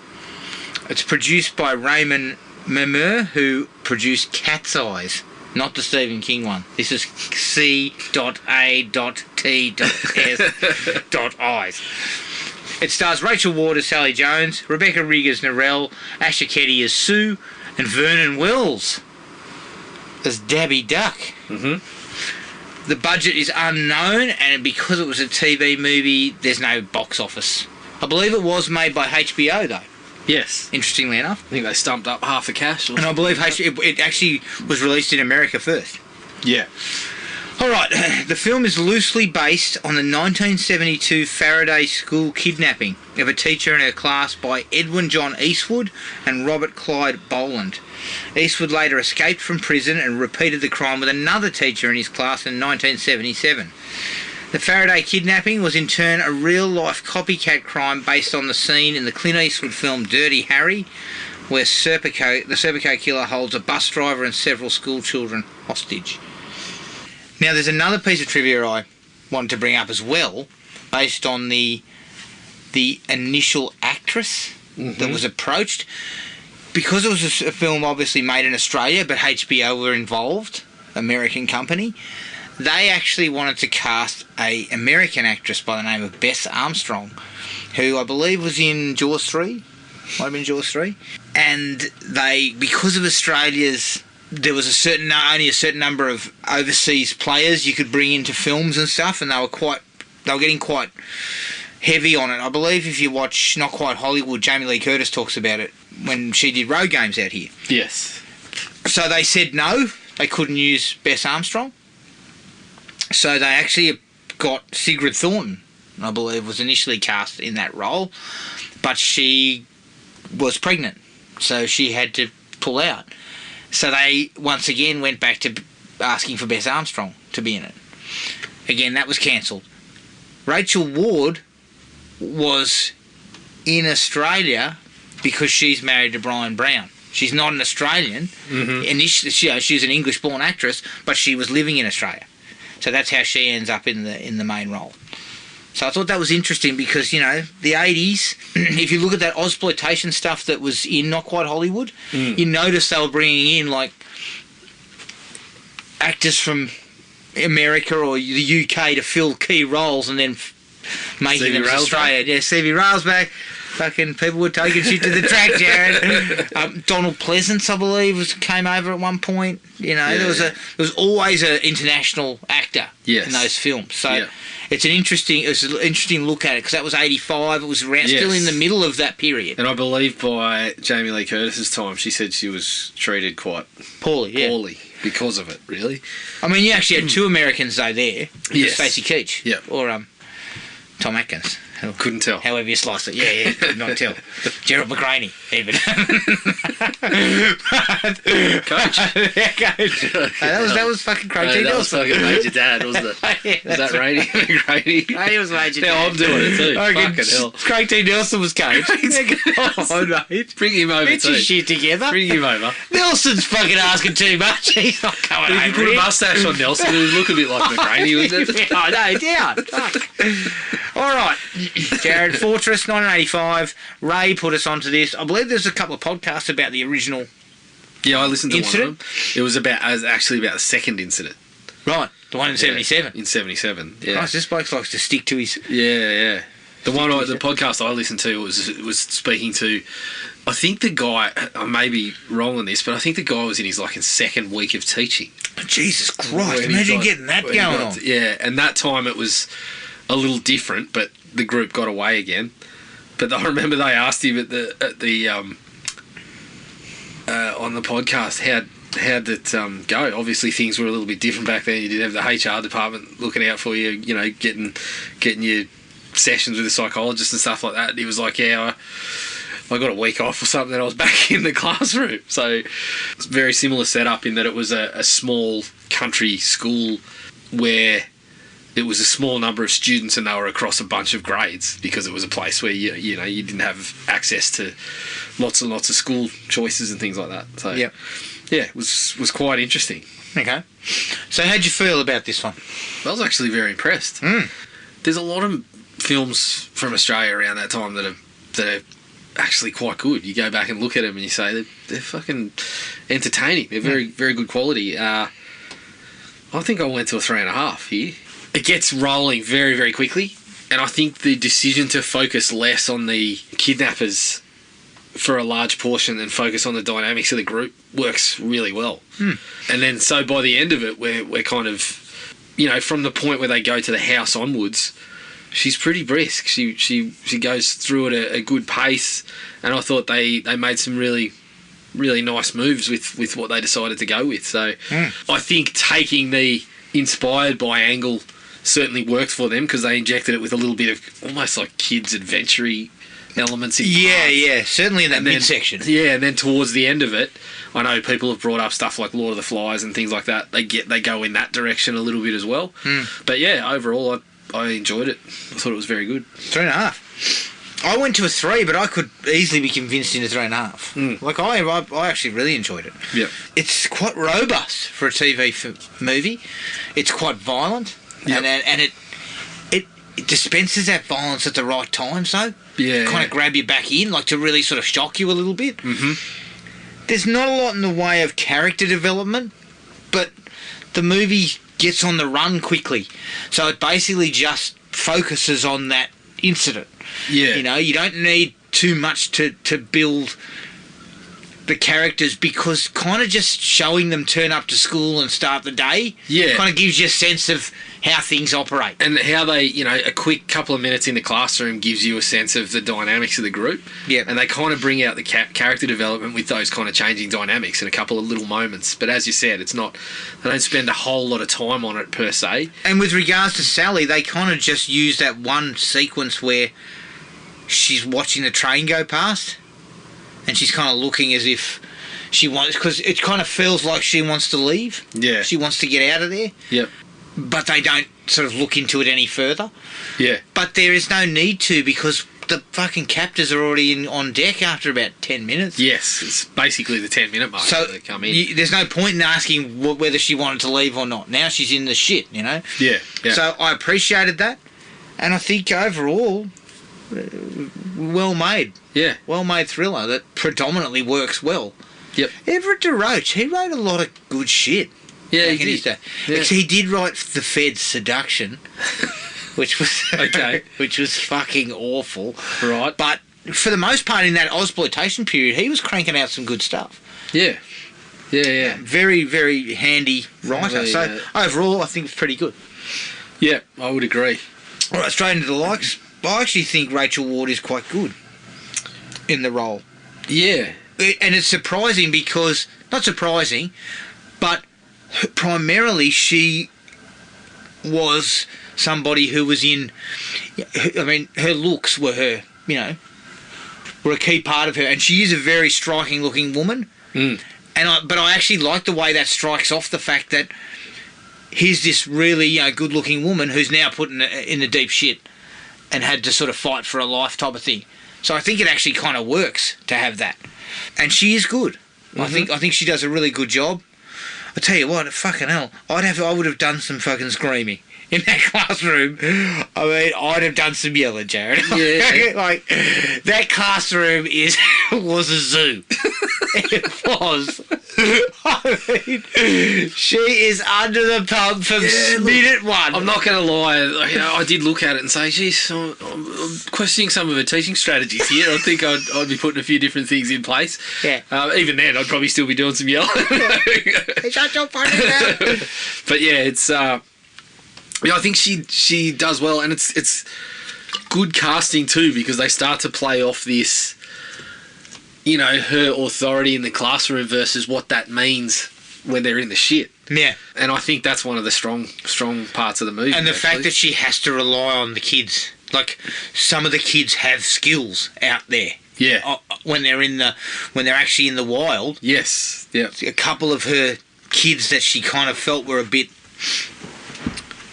It's produced by Raymond Memeur, who produced Cat's Eyes, not the Stephen King one. This is C.A.T.S.eyes. It stars Rachel Ward as Sally Jones, Rebecca Rigg as Narelle, Asher Ketty as Sue, and Vernon Wells as Dabby Duck. The budget is unknown, and because it was a TV movie, there's no box office. I believe it was made by HBO, though, Yes. interestingly enough. I think they stumped up half the cash. And I believe it actually was released in America first. Yeah. Alright, the film is loosely based on the 1972 Faraday School kidnapping of a teacher and her class by Edwin John Eastwood and Robert Clyde Boland. Eastwood later escaped from prison and repeated the crime with another teacher in his class in 1977. The Faraday kidnapping was in turn a real-life copycat crime based on the scene in the Clint Eastwood film Dirty Harry, where the Serpico killer holds a bus driver and several school children hostage. Now, there's another piece of trivia I wanted to bring up as well, based on the initial actress that was approached. Because it was a film obviously made in Australia, but HBO were involved, American company, they actually wanted to cast a American actress by the name of Bess Armstrong, who I believe was in Jaws 3, might have been Jaws 3, and they, because of Australia's, there was only a certain number of overseas players you could bring into films and stuff, and they were getting quite heavy on it. I believe if you watch Not Quite Hollywood, Jamie Lee Curtis talks about it when she did Road Games out here. Yes. So they said no, they couldn't use Bess Armstrong. So they actually got Sigrid Thornton, I believe, was initially cast in that role, but she was pregnant, so she had to pull out. So they once again went back to asking for Bess Armstrong to be in it. Again, that was cancelled. Rachel Ward was in Australia because she's married to Brian Brown. She's not an Australian. Initially, she's an English-born actress, but she was living in Australia. So that's how she ends up in the main role. So I thought that was interesting because, you know, the 80s, if you look at that Ozploitation stuff that was in Not Quite Hollywood, you notice they were bringing in, like, actors from America or the UK to fill key roles and then making them Australia. Yeah, Stevie Rail's back. Fucking people were taking shit to the track, Jared. Donald Pleasance, I believe, came over at one point. You know, there was always an international actor in those films. So it's an interesting look at it because that was 85. It was around, still in the middle of that period. And I believe by Jamie Lee Curtis's time, she said she was treated quite poorly because of it. Really. I mean, you actually had two Americans though there. Yes. Stacey Keach. Yeah. Or Tom Atkins. Couldn't tell. However you slice it. Yeah, could not tell. Gerald McRaney, even. Coach. Yeah, Coach. That was fucking Craig T. That was Nelson. fucking Major Dad, wasn't it? Was that Raney? McRaney? He was Major Dad. Now I'm doing it too. Fucking hell. Craig T. Nelson was Coach. Oh, mate. Bring him over Get too. your shit together. Bring him over. Nelson's fucking asking too much. He's not coming But over if you put a here. mustache on Nelson, it would look a bit like McRaney, wouldn't it? Oh, no, down. Fuck. All right, Jared, Fortress, 1985. Ray put us onto this. I believe there's a couple of podcasts about the original. Yeah, I listened to Incident? one of them. It was actually about the second incident. Right, the one in 77. In 77, yeah. Christ, this bloke likes to stick to his... Yeah. The podcast I listened to was speaking to, I think the guy, I may be wrong on this, but I think the guy was in his second week of teaching. Jesus Christ, When he imagine got- getting that when he going got- on. Yeah, and that time it was a little different, but the group got away again. But I remember they asked him on the podcast how'd it go. Obviously things were a little bit different back then. You didn't have the HR department looking out for you, you know, getting your sessions with a psychologist and stuff like that. And he was like, yeah, I got a week off or something and I was back in the classroom. So it's a very similar setup in that it was a small country school where it was a small number of students and they were across a bunch of grades because it was a place where you didn't have access to lots and lots of school choices and things like that. So Yep. yeah, it was quite interesting. Okay. So how'd you feel about this one? I was actually very impressed. There's a lot of films from Australia around that time that are actually quite good. You go back and look at them and you say they're fucking entertaining. They're very, very good quality. I think I went to a 3.5 here. It gets rolling very, very quickly, and I think the decision to focus less on the kidnappers for a large portion and focus on the dynamics of the group works really well. And then so by the end of it, we're kind of, from the point where they go to the house onwards, she's pretty brisk. She goes through at a good pace, and I thought they made some really, really nice moves with what they decided to go with. So I think taking the inspired by angle certainly worked for them because they injected it with a little bit of almost like kids adventure-y elements in parts. Certainly in that midsection. Yeah, and then towards the end of it, I know people have brought up stuff like Lord of the Flies and things like that. They go in that direction a little bit as well. But yeah, overall I enjoyed it. I thought it was very good. 3.5. I went to a 3, but I could easily be convinced into 3.5. Like I actually really enjoyed it. Yeah. It's quite robust for a TV movie. It's quite violent, and it dispenses that violence at the right time. So kind of grab you back in, like to really sort of shock you a little bit. There's not a lot in the way of character development, but the movie gets on the run quickly, so it basically just focuses on that incident. Yeah. You don't need too much to build the characters because kind of just showing them turn up to school and start the day kind of gives you a sense of how things operate. And how they, a quick couple of minutes in the classroom gives you a sense of the dynamics of the group. Yeah. And they kind of bring out the character development with those kind of changing dynamics in a couple of little moments. But as you said, they don't spend a whole lot of time on it per se. And with regards to Sally, they kind of just use that one sequence where she's watching the train go past and she's kind of looking as if she wants, because it kind of feels like she wants to leave. Yeah. She wants to get out of there. Yep. But they don't sort of look into it any further. Yeah. But there is no need to because the fucking captors are already on deck after about 10 minutes. Yes, it's basically the 10-minute mark so that they come in. There's no point in asking whether she wanted to leave or not. Now she's in the shit, Yeah. So I appreciated that. And I think overall, well made. Yeah. Well made thriller that predominantly works well. Yep. Everett DeRoach, he wrote a lot of good shit. Yeah, back he in his did. day. Yeah. Actually, he did write The Fed's Seduction, which was Okay. which was fucking awful. Right. But for the most part, in that Ozploitation period, he was cranking out some good stuff. Yeah. Yeah. Very, very handy writer. So overall, I think it's pretty good. Yeah, I would agree. All right, straight into the likes. I actually think Rachel Ward is quite good in the role. Yeah. And it's surprising because, not surprising, but primarily she was somebody who was in, I mean, her looks were her, were a key part of her. And she is a very striking looking woman. But I actually like the way that strikes off the fact that here's this really good looking woman who's now put in the deep shit and had to sort of fight for a life type of thing. So I think it actually kind of works to have that. And she is good. I think she does a really good job. I tell you what, fucking hell, I would have done some fucking screaming in that classroom. I mean, I'd have done some yelling, Jared. Yeah. Like that classroom was a zoo. It was. I mean, she is under the pump from minute one. I'm not going to lie. I did look at it and say, geez, I'm questioning some of her teaching strategies here. I think I'd be putting a few different things in place. Yeah. Even then, I'd probably still be doing some yelling. Shut your fucking mouth. But yeah, it's... I think she does well, and it's good casting too, because they start to play off this... her authority in the classroom versus what that means when they're in the shit. Yeah. And I think that's one of the strong parts of the movie. And the fact that she has to rely on the kids. Like, some of the kids have skills out there. Yeah. When they're actually in the wild. Yes. Yeah. A couple of her kids that she kind of felt were a bit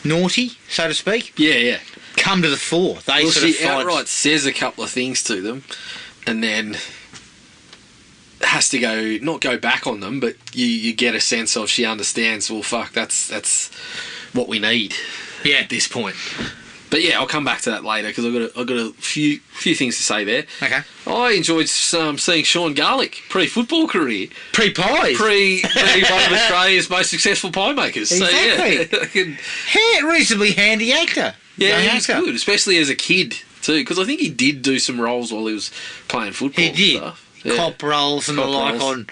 naughty, so to speak, Yeah. come to the fore. She outright says a couple of things to them, and then has to not go back on them, but you get a sense of she understands. Well, fuck, that's what we need. Yeah. At this point. But yeah, I'll come back to that later because I've got a few things to say there. Okay. I enjoyed seeing Sean Garlick pre-football career, pre-pies, pre one of Australia's most successful pie makers. Exactly. So yeah, reasonably handy actor. Yeah, he was good, especially as a kid too, because I think he did do some roles while he was playing football. He did. And stuff. Yeah. Cop roles and Cop the like roles. on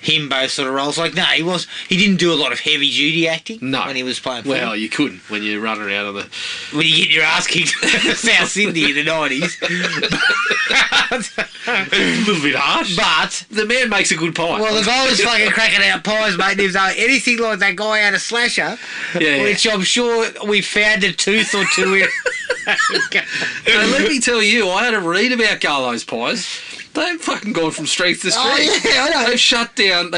himbo sort of roles. Like, no, he didn't do a lot of heavy duty acting when he was playing football. Well, you couldn't when you're running around on the... When you get your ass kicked in South Sydney in the 90s. A little bit harsh. But the man makes a good pie. Well, the guy was fucking cracking out pies, mate. If there was anything like that guy had a slasher, which I'm sure we found a tooth or two in. And let me tell you, I had a read about Garlo's pies. They've fucking gone from street to street. Oh, yeah, I know. They've shut down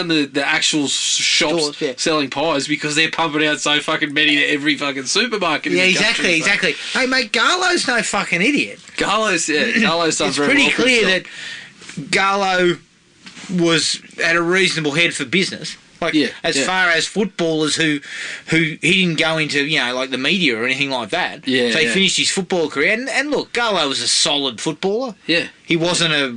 the actual shops selling pies because they're pumping out so fucking many to every fucking supermarket. Yeah, in the country, exactly. Hey, mate, Garlo's no fucking idiot. Garlo's done it's very pretty well for clear himself. that Garlo had a reasonable head for business. Like, as far as footballers who he didn't go into, like the media or anything like that. Yeah, so he finished his football career. And look, Garlo was a solid footballer. Yeah. He wasn't a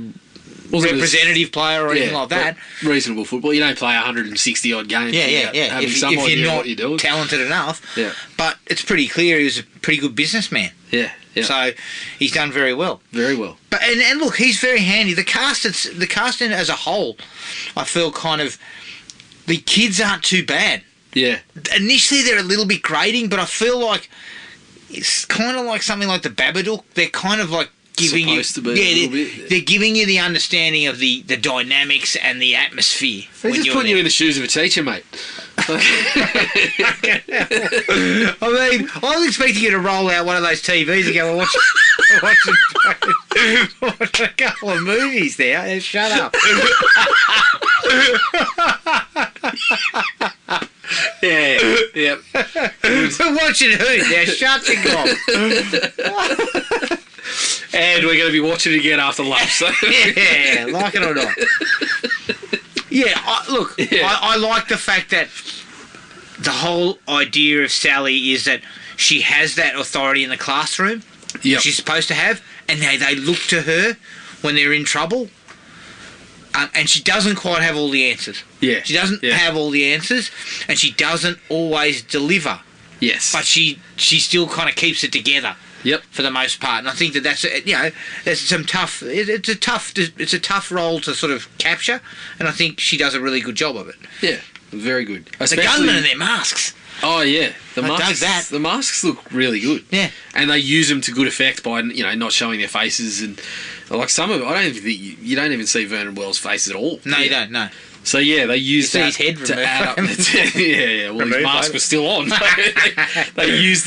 representative player or anything like that. Reasonable football. You don't play 160 odd games. Yeah. If you're not talented enough. Yeah. But it's pretty clear he was a pretty good businessman. Yeah. So he's done very well. Very well. But and look, he's very handy. The casting as a whole, I feel kind of. The kids aren't too bad. Yeah. Initially, they're a little bit grating, but I feel like it's kind of like something like the Babadook. They're kind of like giving they're giving you the understanding of the dynamics and the atmosphere. They're just putting you in the shoes of a teacher, mate. I mean, I was expecting you to roll out one of those TVs and go, watch a couple of movies there. Shut up. Yep. We're watching who? Now shut the gob. And we're going to be watching it again after lunch. So. Yeah, like it or not. Yeah, I like the fact that the whole idea of Sally is that she has that authority in the classroom. Yep. She's supposed to have, and they look to her when they're in trouble. And she doesn't quite have all the answers. Yeah. She doesn't have all the answers, and she doesn't always deliver. Yes. But she still kind of keeps it together. Yep. For the most part, and I think that's some tough. It's a tough role to sort of capture, and I think she does a really good job of it. Yeah, very good. The gunmen and their masks. Oh yeah, I dug that. The masks look really good. Yeah, and they use them to good effect by not showing their faces and like some of it. I don't even think you don't even see Vernon Wells' face at all. No, you don't. No. So yeah, they use that his head to add up. Yeah. Well, his mask was still on. they use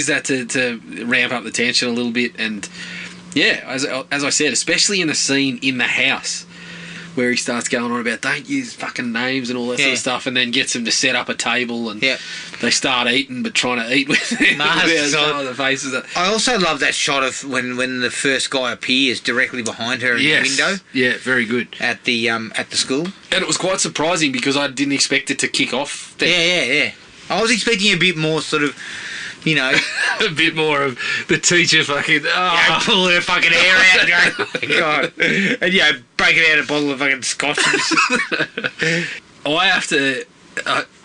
that to ramp up the tension a little bit, and yeah, as I said, especially in the scene in the house where he starts going on about don't use fucking names and all that sort of stuff, and then gets them to set up a table and they start eating, but trying to eat with their faces. I also love that shot of when the first guy appears directly behind her in the window. Yeah, very good. At the school. And it was quite surprising because I didn't expect it to kick off there. Yeah. I was expecting a bit more sort of, a bit more of the teacher fucking pulling her fucking hair out and going, oh my God. And breaking out a bottle of fucking scotch. I have to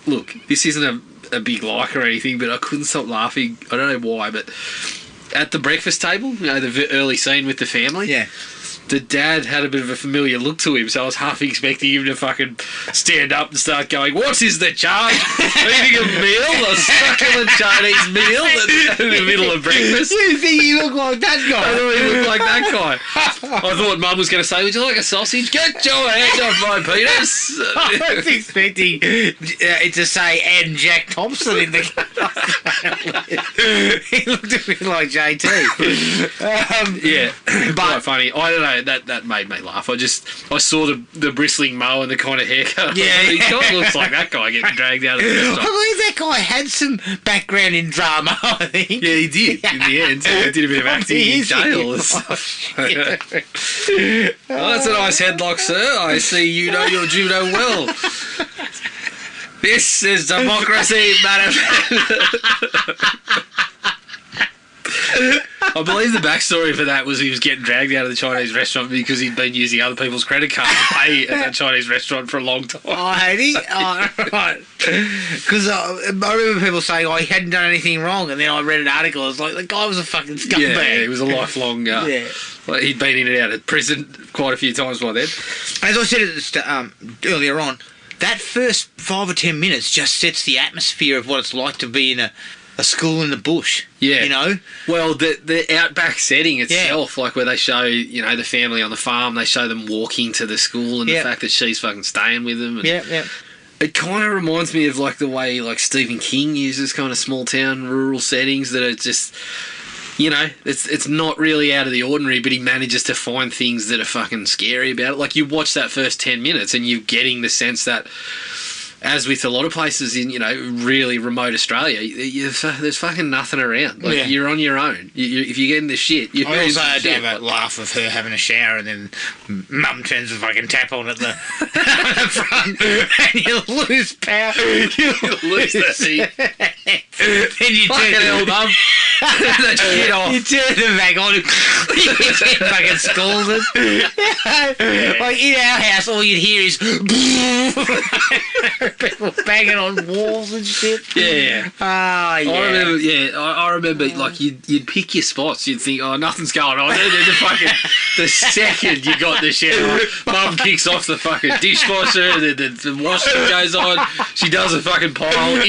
look, this isn't a big like or anything, but I couldn't stop laughing. I don't know why, but at the breakfast table, the early scene with the family. Yeah. The dad had a bit of a familiar look to him, so I was half expecting him to fucking stand up and start going, what is the charge? Eating a meal? A succulent Chinese meal in the middle of breakfast? You think he looked like that guy? I thought he looked like that guy. I thought Mum was going to say, would you like a sausage? Get your hands off my penis. I was expecting it to say, and Jack Thompson in the He looked a bit like JT. But quite funny. I don't know. So that made me laugh. I saw the bristling mow and the kind of haircut. Yeah. He kind of looks like that guy getting dragged out of the I restaurant. believe that guy had some background in drama, I think. Yeah, he did. In the end, he did a bit of acting in jail. Oh, Oh, that's a nice headlock, sir. I see you know your judo well. This is democracy, madam. I believe the backstory for that was he was getting dragged out of the Chinese restaurant because he'd been using other people's credit cards to pay at that Chinese restaurant for a long time. Oh, had he? Oh, right. Because I remember people saying, he hadn't done anything wrong, and then I read an article, I was like, the guy was a fucking scumbag. Yeah, he was a lifelong... Yeah. Well, he'd been in and out of prison quite a few times by then. As I said earlier on, that first 5 or 10 minutes just sets the atmosphere of what it's like to be in a school in the bush. Yeah. You know? Well, the outback setting itself, like where they show, the family on the farm, they show them walking to the school and the fact that she's fucking staying with them. And Yeah. it kind of reminds me of like the way like Stephen King uses kind of small town rural settings that are just... it's not really out of the ordinary, but he manages to find things that are fucking scary about it. Like, you watch that first 10 minutes and you're getting the sense that, as with a lot of places in, really remote Australia, there's fucking nothing around. Like, you're on your own. If you get in the shit, you're I in also some had to shit. have a laugh of her having a shower and then mum turns the fucking tap on at the front and you lose power. You lose that thing. Then you Fucking turn hell, mum. That shit off. You turn them back on and you get fucking scalded. Like in our house, all you'd hear is people banging on walls and shit. Yeah. Ah, yeah. I remember, like, you'd pick your spots. You'd think, nothing's going on. And then the second you got the shower, mum kicks off the fucking dishwasher, and then the washing goes on. She does a fucking pile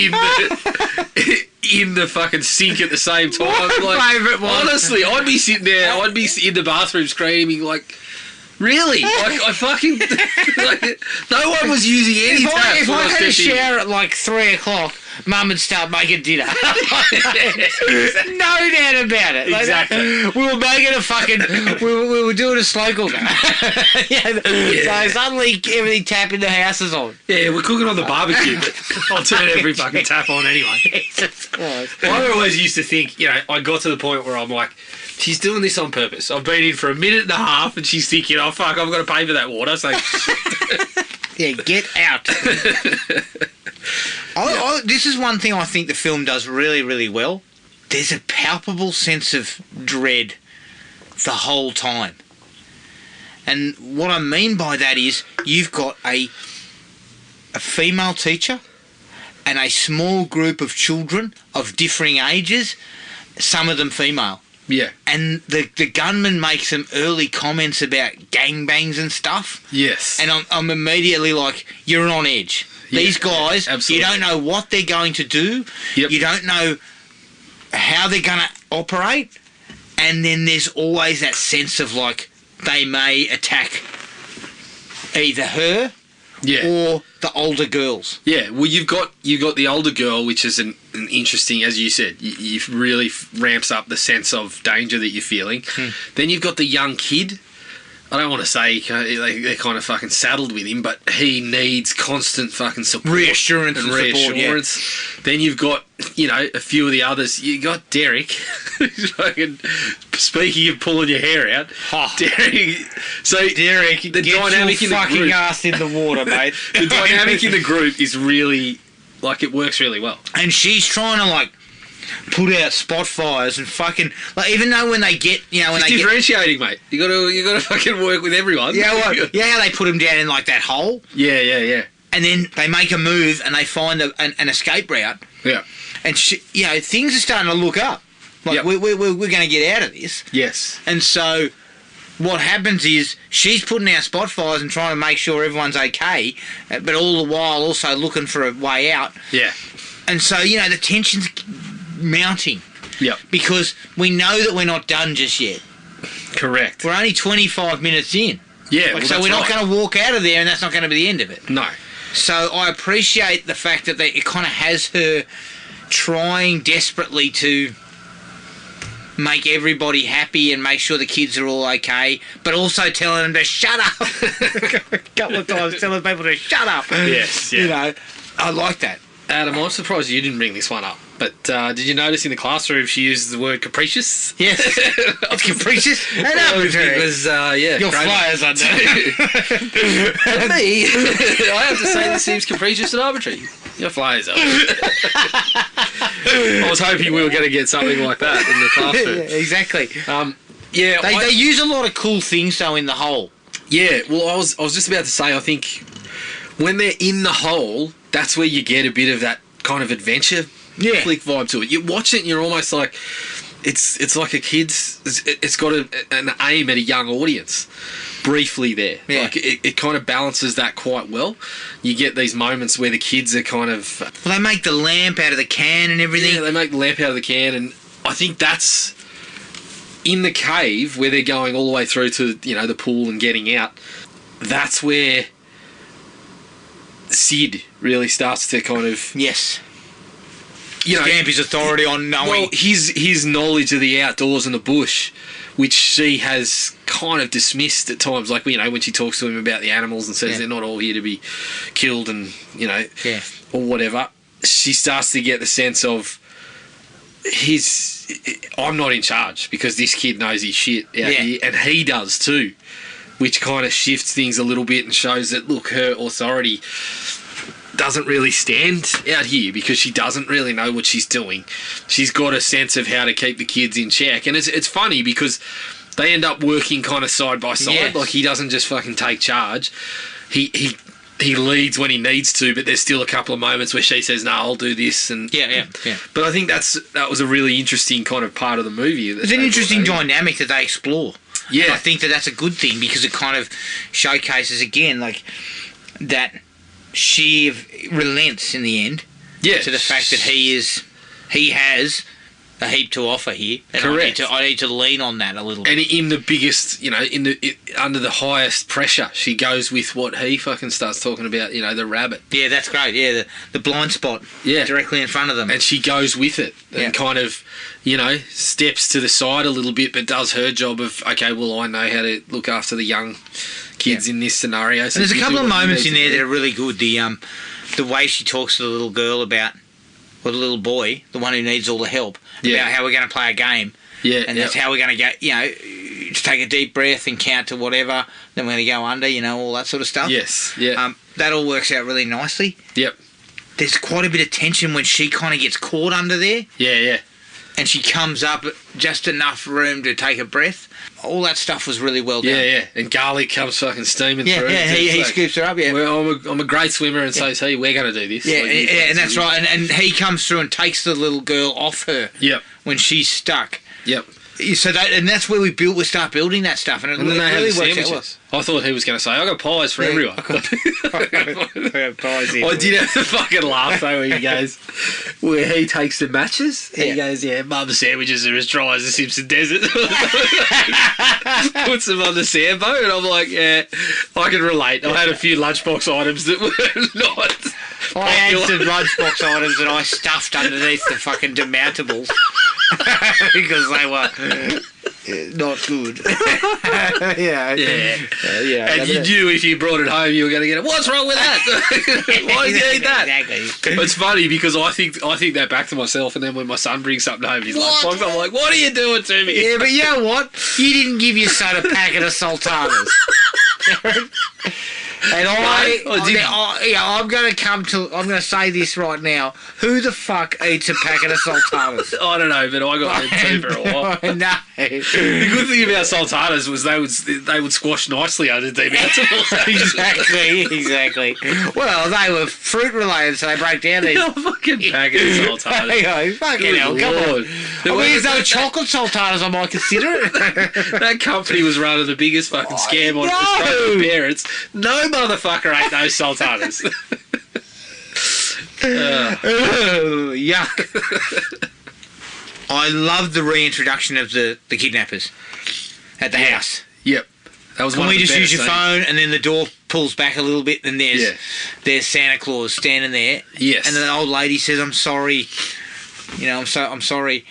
in the fucking sink at the same time. My favourite one. Honestly, I'd be sitting there, I'd be in the bathroom screaming, like, really? Like, I fucking... like, no one was using any taps. If I had a shower at like 3 o'clock, mum would start making dinner. No doubt about it. Exactly. Like, we were making a fucking... We were doing a slow cooker. So suddenly everything tap in the house is on. Yeah, we're cooking on the barbecue, but I'll turn every fucking tap on anyway. Jesus Christ. I always used to think, I got to the point where I'm like, she's doing this on purpose. I've been in for a minute and a half and she's thinking, oh fuck, I've got to pay for that water. So yeah, get out. This is one thing I think the film does really, really well. There's a palpable sense of dread the whole time. And what I mean by that is you've got a female teacher and a small group of children of differing ages, some of them female. yeah. And the gunman makes some early comments about gangbangs and stuff. Yes. And I'm immediately like, you're on edge. These guys, absolutely. you don't know what they're going to do. Yep. You don't know how they're going to operate. And then there's always that sense of like they may attack either her or the older girls. Yeah, well, you've got the older girl, which is an interesting, as you said, you really ramps up the sense of danger that you're feeling. Then you've got the young kid. I don't want to say they're kind of fucking saddled with him, but he needs constant fucking support. Reassurance and reassurance. Support, yeah. Then you've got, a few of the others. You got Derek, who's fucking, speaking of pulling your hair out, Derek, Derek, the get dynamic your in the fucking group, ass in the water, mate. the dynamic in the group is really, like, it works really well. And she's trying to like put out spot fires and fucking like, even though when they get when It's they differentiating, mate. You gotta fucking work with everyone. how they put him down in like that hole, Yeah. and then they make a move and they find an escape route, and things are starting to look up. Like we're going to get out of this. Yes. And so what happens is she's putting out spot fires and trying to make sure everyone's okay, but all the while also looking for a way out. Yeah. And so the tension's mounting. Yep. Because we know that we're not done just yet. Correct. We're only 25 minutes in. Yeah. So we're not going to walk out of there, and that's not going to be the end of it. No. So I appreciate the fact that it kind of has her trying desperately to make everybody happy and make sure the kids are all okay, but also telling them to shut up. A couple of times telling people to shut up. Yes, yeah. You know, I like that. Adam, I'm surprised you didn't bring this one up. But did you notice in the classroom she used the word capricious? Yes. It's capricious. And It was, yeah. your great. flyers under. And me, I have to say this seems capricious and arbitrary. Your flyers are. I was hoping we were going to get something like that in the classroom. Yeah, exactly. Yeah, They use a lot of cool things though in the hole. Yeah, well, I was just about to say, I think when they're in the hole, that's where you get a bit of that kind of adventure flick vibe to it. You watch it and you're almost like, it's like a kid's, it's got an aim at a young audience. Briefly there. Yeah. Like it kind of balances that quite well. You get these moments where the kids are kind of... Well, they make the lamp out of the can and everything. Yeah, they make the lamp out of the can, and I think that's in the cave where they're going all the way through to, you know, the pool and getting out. That's where Sid really starts to kind of... Yes. You know, Stamp his authority on knowing... Well, his knowledge of the outdoors and the bush, which she has kind of dismissed at times, like, you know, when she talks to him about the animals and says they're not all here to be killed and, you know, or whatever, she starts to get the sense of I'm not in charge because this kid knows his shit out here, and he does too, which kind of shifts things a little bit and shows that, look, her authority doesn't really stand out here because she doesn't really know what she's doing. She's got a sense of how to keep the kids in check, and it's funny because they end up working kind of side by side. Yes. Like, he doesn't just fucking take charge. He leads when he needs to, but there's still a couple of moments where she says, "No, I'll do this." And Yeah. But I think that was a really interesting kind of part of the movie. It's an interesting dynamic that they explore. Yeah, And I think that's a good thing because it kind of showcases again, like, that she relents in the end. Yeah, To the fact that he has a heap to offer here. And Correct. I need to lean on that a little bit. And in the biggest, you know, under the highest pressure, she goes with what he fucking starts talking about, you know, the rabbit. Yeah, that's great. Yeah, the blind spot. Yeah. Directly in front of them. And she goes with it and kind of, you know, steps to the side a little bit, but does her job of, okay, well, I know how to look after the young kids in this scenario. So and there's a you couple do of what you moments need in to there do. that are really good. The way she talks to the little girl about, or the little boy, the one who needs all the help, about how we're going to play a game. Yeah, And that's how we're going to get, you know, to take a deep breath and count to whatever, then we're going to go under, you know, all that sort of stuff. Yes, yeah. That all works out really nicely. Yep. There's quite a bit of tension when she kind of gets caught under there. Yeah. And she comes up just enough room to take a breath. All that stuff was really well done. Yeah. And Garlic comes fucking steaming through. Yeah, he scoops her up, Well, I'm a great swimmer, and so is he. We're going to do this. Yeah, Like, you and that's right. And he comes through and takes the little girl off her. Yep. When she's stuck. Yep. So that's where we start building that stuff, and it And then they really have the works out well. sandwiches. I thought he was going to say, I got pies for everyone. I did have the fucking laugh though when he goes, where he takes the matches and he goes, Mum's sandwiches are as dry as the Simpson Desert. Puts them on the sandboat, and I'm like, yeah, I can relate. I had a few lunchbox items that were not. I had some lunchbox items that I stuffed underneath the fucking demountables because they were not good. Yeah. And you knew if you brought it home, you were going to get it. What's wrong with that? Why did you eat that? Exactly. It's funny because I think that back to myself, and then when my son brings something home, he's like, I'm like, what are you doing to me? Yeah, but you know what? You didn't give your son a packet of sultanas. And I'm going to say this right now. Who the fuck eats a packet of sultanas? I don't know, but I got them too for a while. No. The good thing about sultanas was they would squash nicely under demountables. Exactly. Well, they were fruit related, so they break down these. Fucking packet of sultanas. Fucking hell, come on. There's no chocolate sultanas, I might consider it. That company was running the biggest fucking scam on Australian parents. No motherfucker ate those sultanas. Yuck. I love the reintroduction of the kidnappers at the house. Yep. That was Can one we of the just use better your phone, and then the door pulls back a little bit, and there's Santa Claus standing there. Yes. And the old lady says, "I'm sorry. You know, I'm sorry."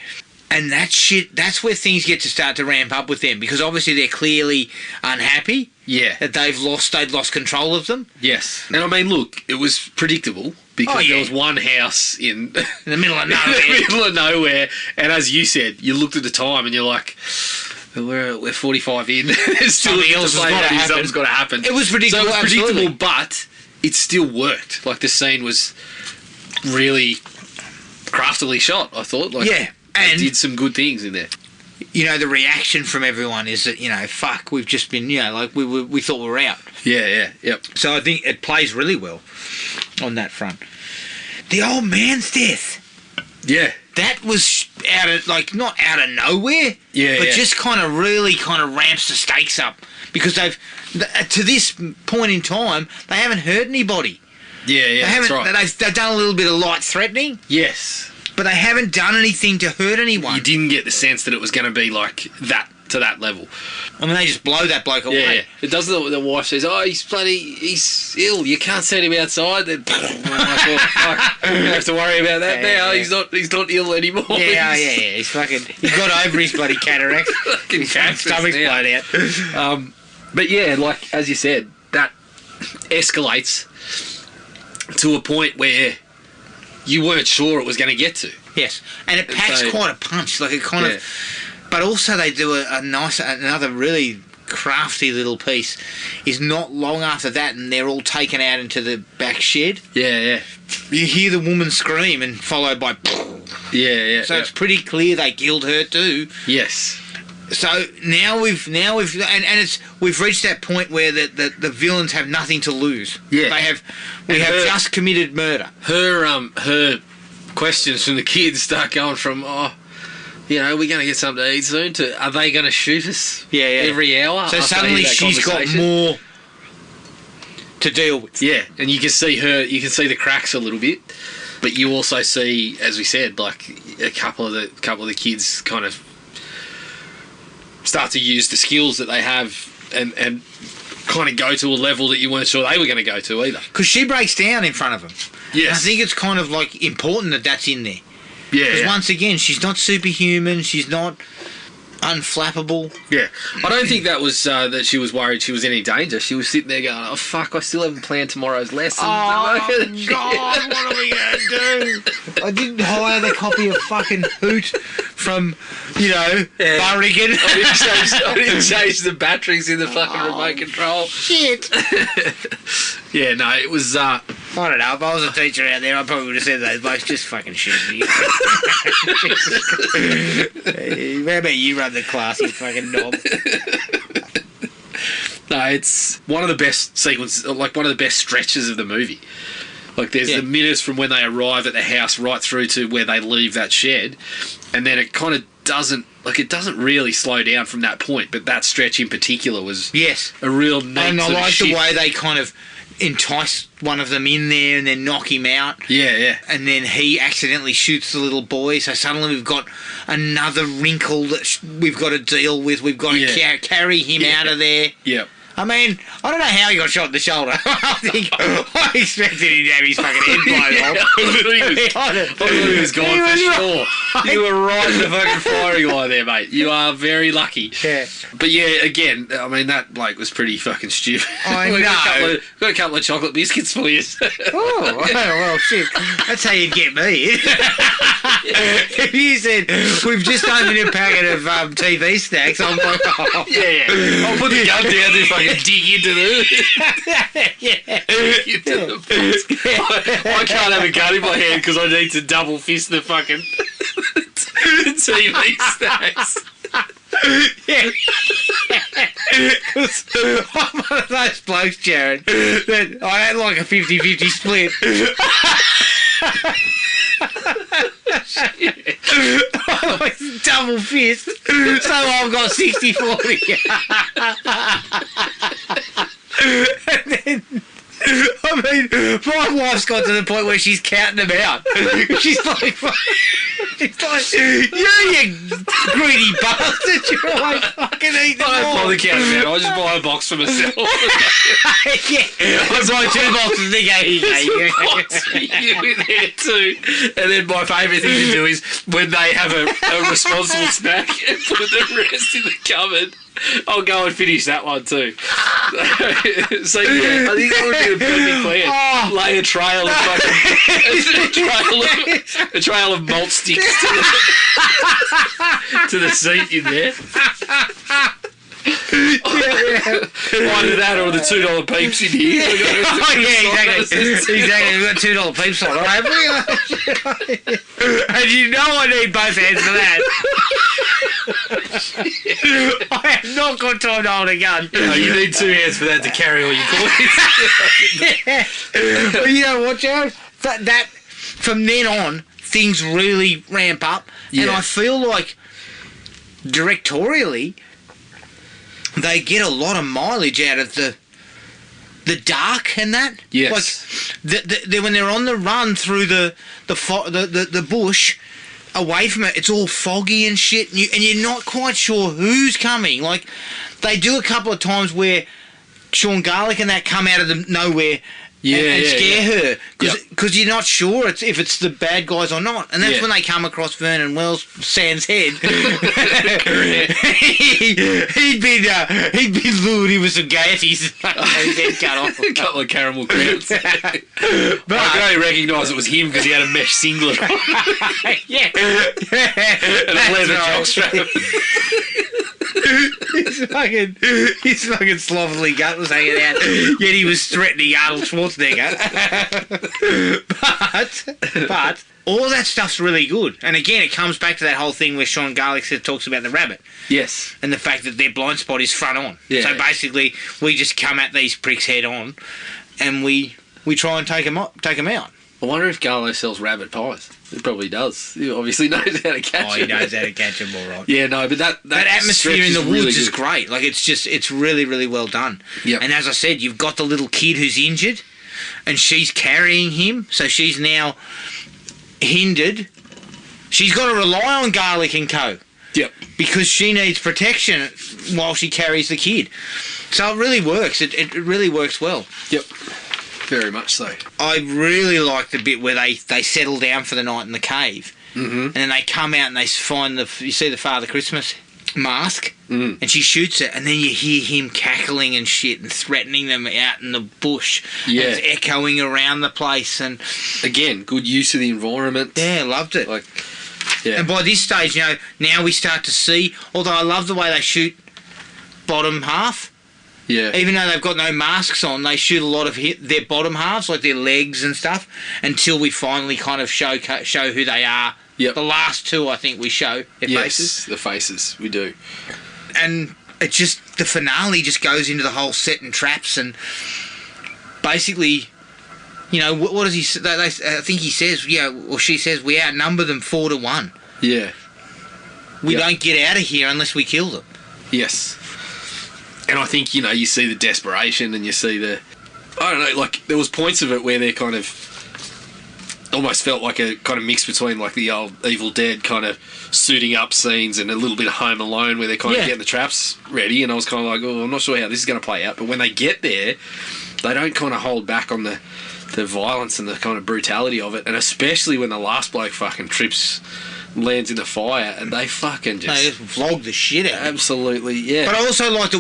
And that shit, that's where things get to start to ramp up with them, because obviously they're clearly unhappy Yeah. that they'd lost control of them. Yes. And I mean, look, it was predictable because Oh, yeah. there was one house in In the middle of in nowhere. the middle of nowhere, and as you said, you looked at the time and you're like, we're 45 in. There's still Something else has gotta happen. Something's got to happen. It was predictable, So it was predictable, absolutely. but it still worked. Like, the scene was really craftily shot, I thought. Like, Yeah, they and- did some good things in there. You know, the reaction from everyone is that, you know, fuck, we've just been, you know, like we thought we were out. Yeah, yep. So I think it plays really well on that front. The old man's death. Yeah. That was out of, like, not out of nowhere, Yeah, but yeah. just kind of really kind of ramps the stakes up, because to this point in time, they haven't hurt anybody. Yeah, They that's haven't. right. They've done a little bit of light threatening, Yes. but they haven't done anything to hurt anyone. You didn't get the sense that it was going to be like that, to that level. I mean, they just blow that bloke away. Yeah. It does the wife says, oh, he's ill. You can't send him outside. Then, oh my God, fuck. You don't have to worry about that now. Yeah. He's not ill anymore. Yeah, he's got over his bloody cataract. Fucking His cactus stomach's now. blown out. But yeah, like, as you said, that escalates to a point where you weren't sure it was going to get to. Yes, and it packs So- quite a punch. Like, it kind Yeah. of. But also, they do another really crafty little piece. Is not long after that, and they're all taken out into the back shed. Yeah. You hear the woman scream, and followed by. Yeah. So it's pretty clear they killed her too. Yes. So now we've we've reached that point where the villains have nothing to lose. Yeah. We And have her- just committed murder. Her questions from the kids start going from, you know, we're going to get something to eat soon, to, are they going to shoot us Yeah. every hour? So after suddenly that she's got conversation? more to deal with. Yeah, and you can see the cracks a little bit, but you also see, as we said, like a couple of the kids kind of start to use the skills that they have and kind of go to a level that you weren't sure they were going to go to either. Because she breaks down in front of him. Yes. I think it's kind of like important that that's in there. Because Yeah, once again, she's not superhuman. She's not unflappable. yeah. I don't think that was that she was worried she was in any danger. She was sitting there going, "Oh fuck, I still haven't planned tomorrow's lesson." God, what are we going to do? I didn't hire the copy of fucking Hoot from, Yeah. Burrigan. I didn't change the batteries in the fucking remote control. Shit. Yeah, no, it was. I don't know. If I was a teacher out there, I probably would have said those blokes just fucking shit me. How about you run the class, you fucking knob? No, it's one of the best sequences, like one of the best stretches of the movie. Like, there's Yeah. the minutes from when they arrive at the house right through to where they leave that shed, and then it kind of doesn't really slow down from that point. But that stretch in particular was Yes. a real neat And I sort of like the shift. way they kind of entice one of them in there and then knock him out. Yeah. And then he accidentally shoots the little boy, so suddenly we've got another wrinkle that we've got to deal with. We've got to Yeah. carry him out of there. Yeah. I mean, I don't know how he got shot in the shoulder. I expected him to have his fucking head blown off. I thought he was gone for sure. You were right in the fucking firing line there, mate. You are very lucky. Yeah. But yeah, again, I mean, that bloke was pretty fucking stupid. I We've know. got a couple of chocolate biscuits for you. Oh, well, shit. That's how you'd get me. If you said, we've just opened a packet of TV snacks, I'm like, oh. Yeah. I'll put the gun down to fucking dig into the box. I can't have a gun in my hand because I need to double fist the fucking TV snacks. Yeah. 'Cause I'm one of those blokes, Jared, that I don't like a 50-50 split. I like double fist, so I've got 60-40. And then, I mean, my wife's got to the point where she's counting them out. She's like, you greedy bastard, you're like fucking fucking eat them I don't all. bother counting them. I just buy a box for myself. Yeah, I buy 2 boxes. They go, here you go. Box for you in there too. And then my favourite thing to do is when they have a responsible snack and put the rest in the cupboard, I'll go and finish that one too. So yeah, I think that would be a perfect plan. Oh. Lay a trail of a trail of malt sticks to the seat in there. Either that or the $2 peeps in here. Oh yeah, exactly. We've got $2 peeps on. All right, and you know I need both hands for that. I have not got time to hold a gun. No, you need 2 hands for that to carry all your coins. But you know what, Jared? That from then on, things really ramp up, and I feel like directorially, they get a lot of mileage out of the dark and that. Yes. Like when they're on the run through the bush, away from it, it's all foggy and shit, and you're not quite sure who's coming. Like they do a couple of times where Sean Garlic and that come out of the nowhere. And scare her because you're not sure if it's the bad guys or not, and that's when they come across Vernon Wells Sand's head. he'd been lured with some gaieties. His head cut off. A couple of caramel crowns. But I could only recognise it was him because he had a mesh singlet on. Yeah, and a leather jockstrap. his fucking slovenly gut was hanging out, yet he was threatening Arnold Schwarzenegger. but all that stuff's really good. And again, it comes back to that whole thing where Sean Garlic talks about the rabbit. Yes. And the fact that their blind spot is front on. Yeah. So basically, we just come at these pricks head on, and we try and take them out. I wonder if Garlo sells rabbit pies. He probably does. He obviously knows how to catch them. Oh, he knows how to catch them all right. Yeah, no, but that atmosphere in the woods really is good. great. Like it's really, really well done. Yep. And as I said, you've got the little kid who's injured, and she's carrying him, so she's now hindered. She's got to rely on Garlic and Co. Yep. Because she needs protection while she carries the kid. So it really works. It really works well. Yep. Very much so. I really like the bit where they settle down for the night in the cave, and then they come out and they find you see the Father Christmas mask, and she shoots it, and then you hear him cackling and shit and threatening them out in the bush. Yeah. And it's echoing around the place, and Again, good use of the environment. yeah, loved it. Like, yeah. And by this stage, now we start to see. Although I love the way they shoot bottom half. Yeah. Even though they've got no masks on, they shoot a lot of their bottom halves, like their legs and stuff, until we finally kind of show who they are. Yep. The last 2, I think, we show their faces. The faces, we do. And it just, the finale just goes into the whole set and traps, and basically, what does he say? I think he says, or she says, we outnumber them 4-1. Yeah. We don't get out of here unless we kill them. Yes. And I think, you see the desperation and you see I don't know, like, there was points of it where they're kind of almost felt like a kind of mix between, like, the old Evil Dead kind of suiting up scenes and a little bit of Home Alone where they're kind of getting the traps ready, and I was kind of like, I'm not sure how this is going to play out. But when they get there, they don't kind of hold back on the violence and the kind of brutality of it, and especially when the last bloke fucking lands in the fire, and they fucking They just vlog the shit out. Absolutely, yeah. But I also like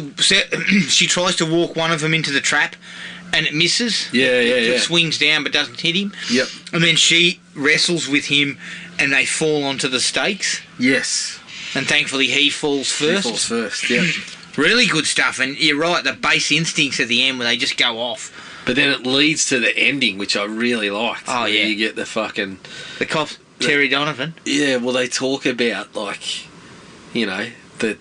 she tries to walk one of them into the trap, and it misses. It swings down but doesn't hit him. Yep. And then she wrestles with him, and they fall onto the stakes. Yes. And thankfully he falls first. Yeah. Really good stuff, and you're right, the base instincts at the end where they just go off. But then it leads to the ending, which I really liked. Oh, yeah. You get the fucking... The cop, Terry Donovan. Yeah, well, they talk about, like, that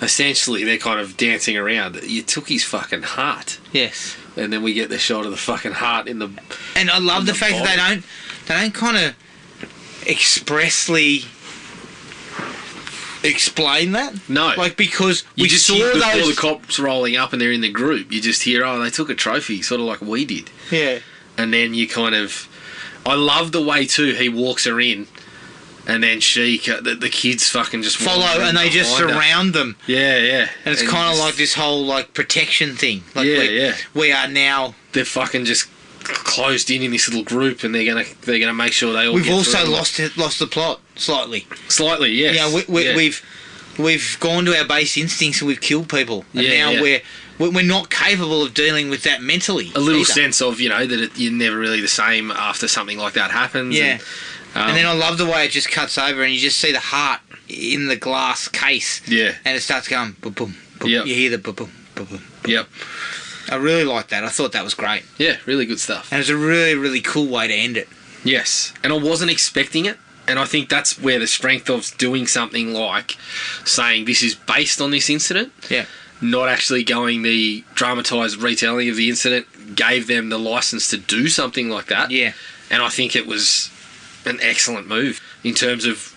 essentially they're kind of dancing around. You took his fucking heart. Yes. And then we get the shot of the fucking heart in the... And I love the fact that they don't kind of expressly explain that. No. Like, because you we just saw hear before those... the cops rolling up and they're in the group, you just hear, they took a trophy, sort of like we did. Yeah. And then you kind of... I love the way, too, he walks her in And then the kids fucking just follow, and they just behind her. surround them. Yeah, yeah. And it's kind of like this whole like protection thing. Like we are now. They're fucking just closed in this little group, and they're gonna make sure they all. We've get also through. lost the plot slightly. Slightly, yes. We've gone to our base instincts and we've killed people, and now we're not capable of dealing with that mentally. A little either. sense of that you're never really the same after something like that happens. Yeah. And then I love the way it just cuts over and you just see the heart in the glass case. Yeah. And it starts going boom, boom, boom. Yep. You hear the boom, boom, boom, boom. Yep. I really like that. I thought that was great. Yeah, really good stuff. And it was a really, really cool way to end it. Yes. And I wasn't expecting it. And I think that's where the strength of doing something like saying this is based on this incident. Yeah. Not actually going the dramatised retelling of the incident gave them the licence to do something like that. Yeah. And I think it was an excellent move in terms of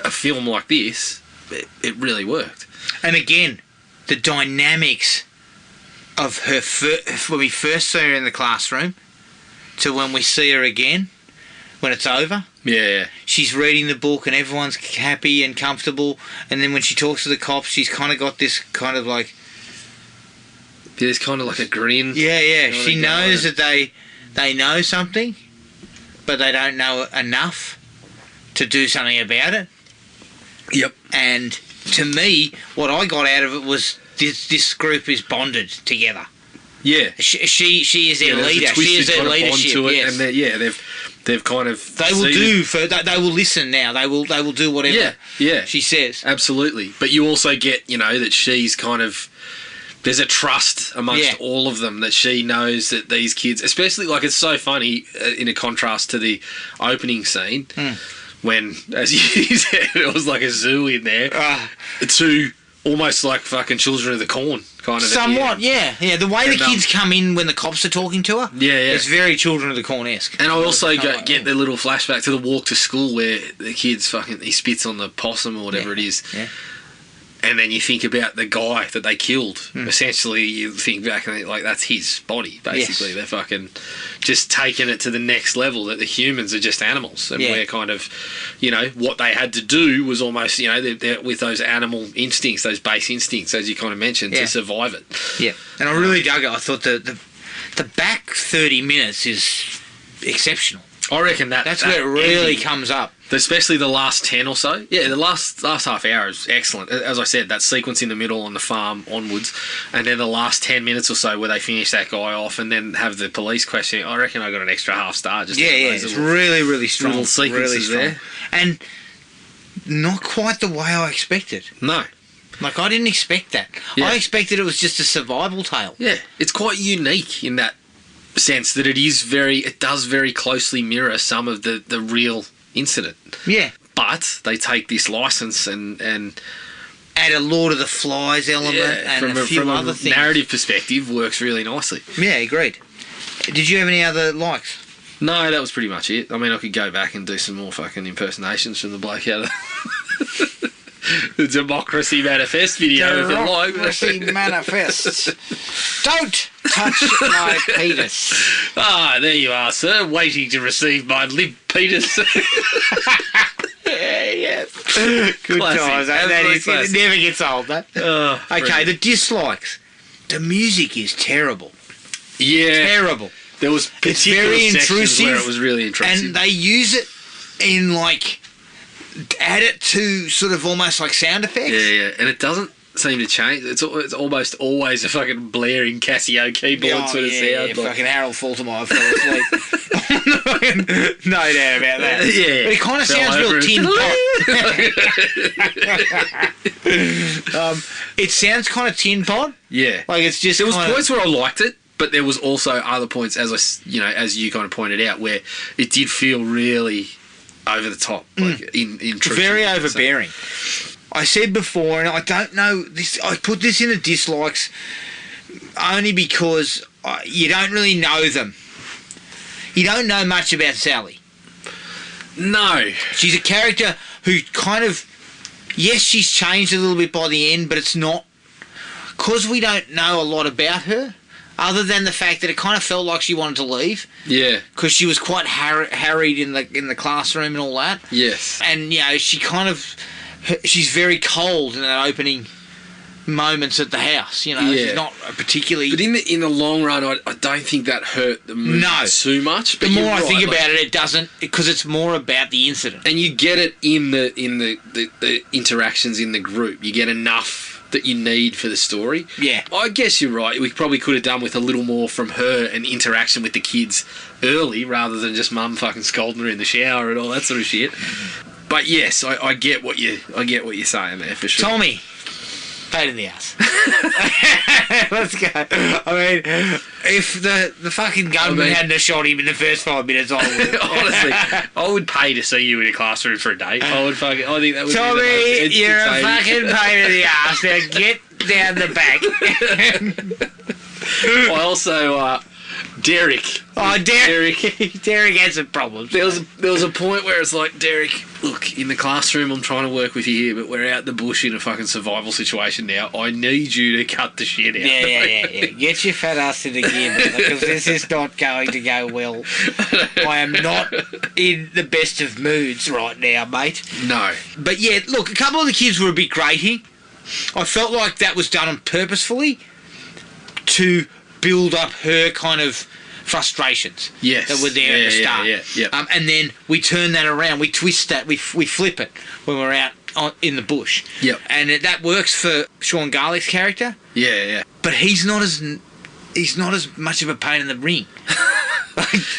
a film like this. It really worked. And again, the dynamics of her when we first see her in the classroom to when we see her again when it's over. Yeah. She's reading the book and everyone's happy and comfortable, and then when she talks to the cops, she's kind of got this kind of like... There's kind of like a grin. Yeah. She knows that they know something, but they don't know enough to do something about it. Yep. And to me, what I got out of it was this group is bonded together. Yeah. She is their leader. She is their leadership. Yes. And they've kind of... They will they will listen now. They will do whatever she says. Absolutely. But you also get, that she's kind of... There's a trust amongst all of them that she knows that these kids... Especially, like, it's so funny in a contrast to the opening scene when, as you said, it was like a zoo in there to almost like fucking Children of the Corn kind of... Somewhat, yeah. The way the kids come in when the cops are talking to her, it's very Children of the Corn-esque. And I also get the little flashback to the walk to school where the kid's fucking... He spits on the possum or whatever it is. Yeah. And then you think about the guy that they killed. Essentially, you think back and like that's his body, basically. Yes. They're fucking just taking it to the next level, that the humans are just animals. And we're kind of, what they had to do was almost, they're with those animal instincts, those base instincts, as you kind of mentioned, to survive it. Yeah. And I really dug it. I thought the back 30 minutes is exceptional. I reckon that's where it really comes up. Especially the last 10 or so. Yeah, the last half hour is excellent. As I said, that sequence in the middle on the farm onwards, and then the last 10 minutes or so where they finish that guy off and then have the police questioning. I reckon I got an extra half star. Just it's really, really strong. Little sequences really strong. there. And not quite the way I expected. No. Like, I didn't expect that. Yeah. I expected it was just a survival tale. Yeah, it's quite unique in that sense that it does very closely mirror some of the real incident. Yeah. But they take this license and add a Lord of the Flies element and a few other things. Narrative perspective works really nicely. Yeah, agreed. Did you have any other likes? No, that was pretty much it. I mean, I could go back and do some more fucking impersonations from the bloke out of the Democracy Manifest video. Democracy Manifest. Don't touch my penis. There you are, sir. Waiting to receive my limp penis. Yes. Good times. It never gets old, that. Okay, brilliant. The dislikes. The music is terrible. Yeah. Terrible. There was particular very intrusive where it was really intrusive. And they use it in add it to sort of almost like sound effects. Yeah. And it doesn't seem to change. It's almost always a fucking blaring Casio keyboard sort of sound. Yeah, fucking Harold Faltermeyer fell asleep. No doubt about that. Yeah. But it kind of sounds real tin pot. It sounds kind of tin pot. Yeah. Like it's just. There was points where I liked it, but there was also other points, as you kind of pointed out, where it did feel really over the top, like intrusive. Very overbearing. I said before, and I don't know this. I put this in the dislikes only because you don't really know them. You don't know much about Sally. No, she's a character who kind of, yes, she's changed a little bit by the end, but it's not because we don't know a lot about her. other than the fact that it kind of felt like she wanted to leave Yeah. because she was quite harried in the classroom and all that. Yes. And she's very cold in that opening moments at the house. Yeah. She's not particularly. But in the long run, I don't think that hurt the movie too much. But the more I you're think right, about it, it doesn't, because it's more about the incident. and you get it in the interactions in the group. You get enough that you need for the story. Yeah. I guess you're right. We probably could have done with a little more from her and interaction with the kids early, rather than just mum fucking scolding her in the shower and all that sort of shit. But yes, I get what you're saying there for sure. Tommy, pain in the ass. Let's go. I mean, if the fucking gunman hadn't have shot him in the first 5 minutes, I would. Honestly, I would pay to see you in a classroom for a day. I think that would Tommy, be the most you're a entertaining. fucking pain in the ass. Now get down the back. I also, Derek. Oh, Derek. Derek had some problems. There was a point where it's like, Derek, look, in the classroom I'm trying to work with you here, but we're out in the bush in a fucking survival situation now. I need you to cut the shit out. Yeah. Get your fat ass in the gear, brother, because this is not going to go well. I am not in the best of moods right now, mate. No. But yeah, look, a couple of the kids were a bit grating. I felt like that was done purposefully to build up her kind of frustrations Yes. that were there at the start. Yeah. And then we turn that around, we twist that, we flip it when we're out in the bush. Yep. And that works for Sean Garlick's character, Yeah. but he's not as much of a pain in the ring.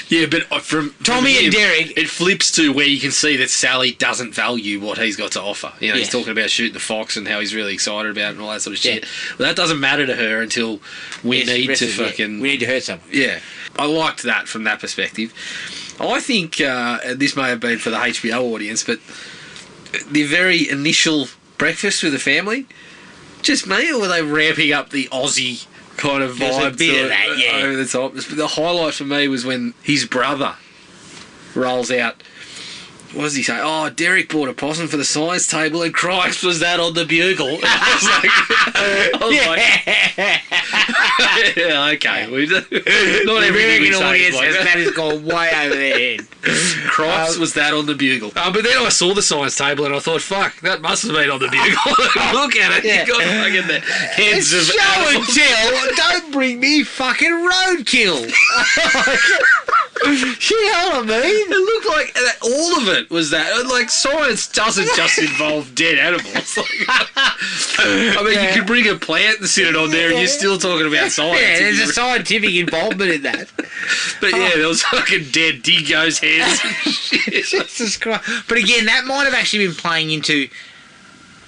Yeah, but from Tommy and him, Derek, it flips to where you can see that Sally doesn't value what he's got to offer. He's Yeah. talking about shooting the fox and how he's really excited about it and all that sort of shit. Well, that doesn't matter to her until we need to fucking... we need to hurt someone. Yeah, I liked that from that perspective. I think this may have been for the HBO audience, but the very initial breakfast with the family, just me, or were they ramping up the Aussie kind of There's a vibe bit to of that, yeah. over the top? The highlight for me was when his brother rolls out. What does he say? Oh, Derek bought a possum for the science table, and Christ, was that on the bugle? And I was like, yeah, okay. Not everything we say audience is like that has gone way over their head. Christ, was that on the bugle? But then I saw the science table and I thought, fuck, that must have been on the bugle. Look at it. Yeah. You got fucking the heads It's of show and animals. tell. Don't bring me fucking roadkill. You know what I mean? It looked like all of it was that. Like, science doesn't just involve dead animals. I mean, you could bring a plant and sit it on there and you're still talking about science. Yeah, there's a scientific involvement in that. But yeah, there was fucking dead dingoes' heads. Jesus Christ. But again, that might have actually been playing into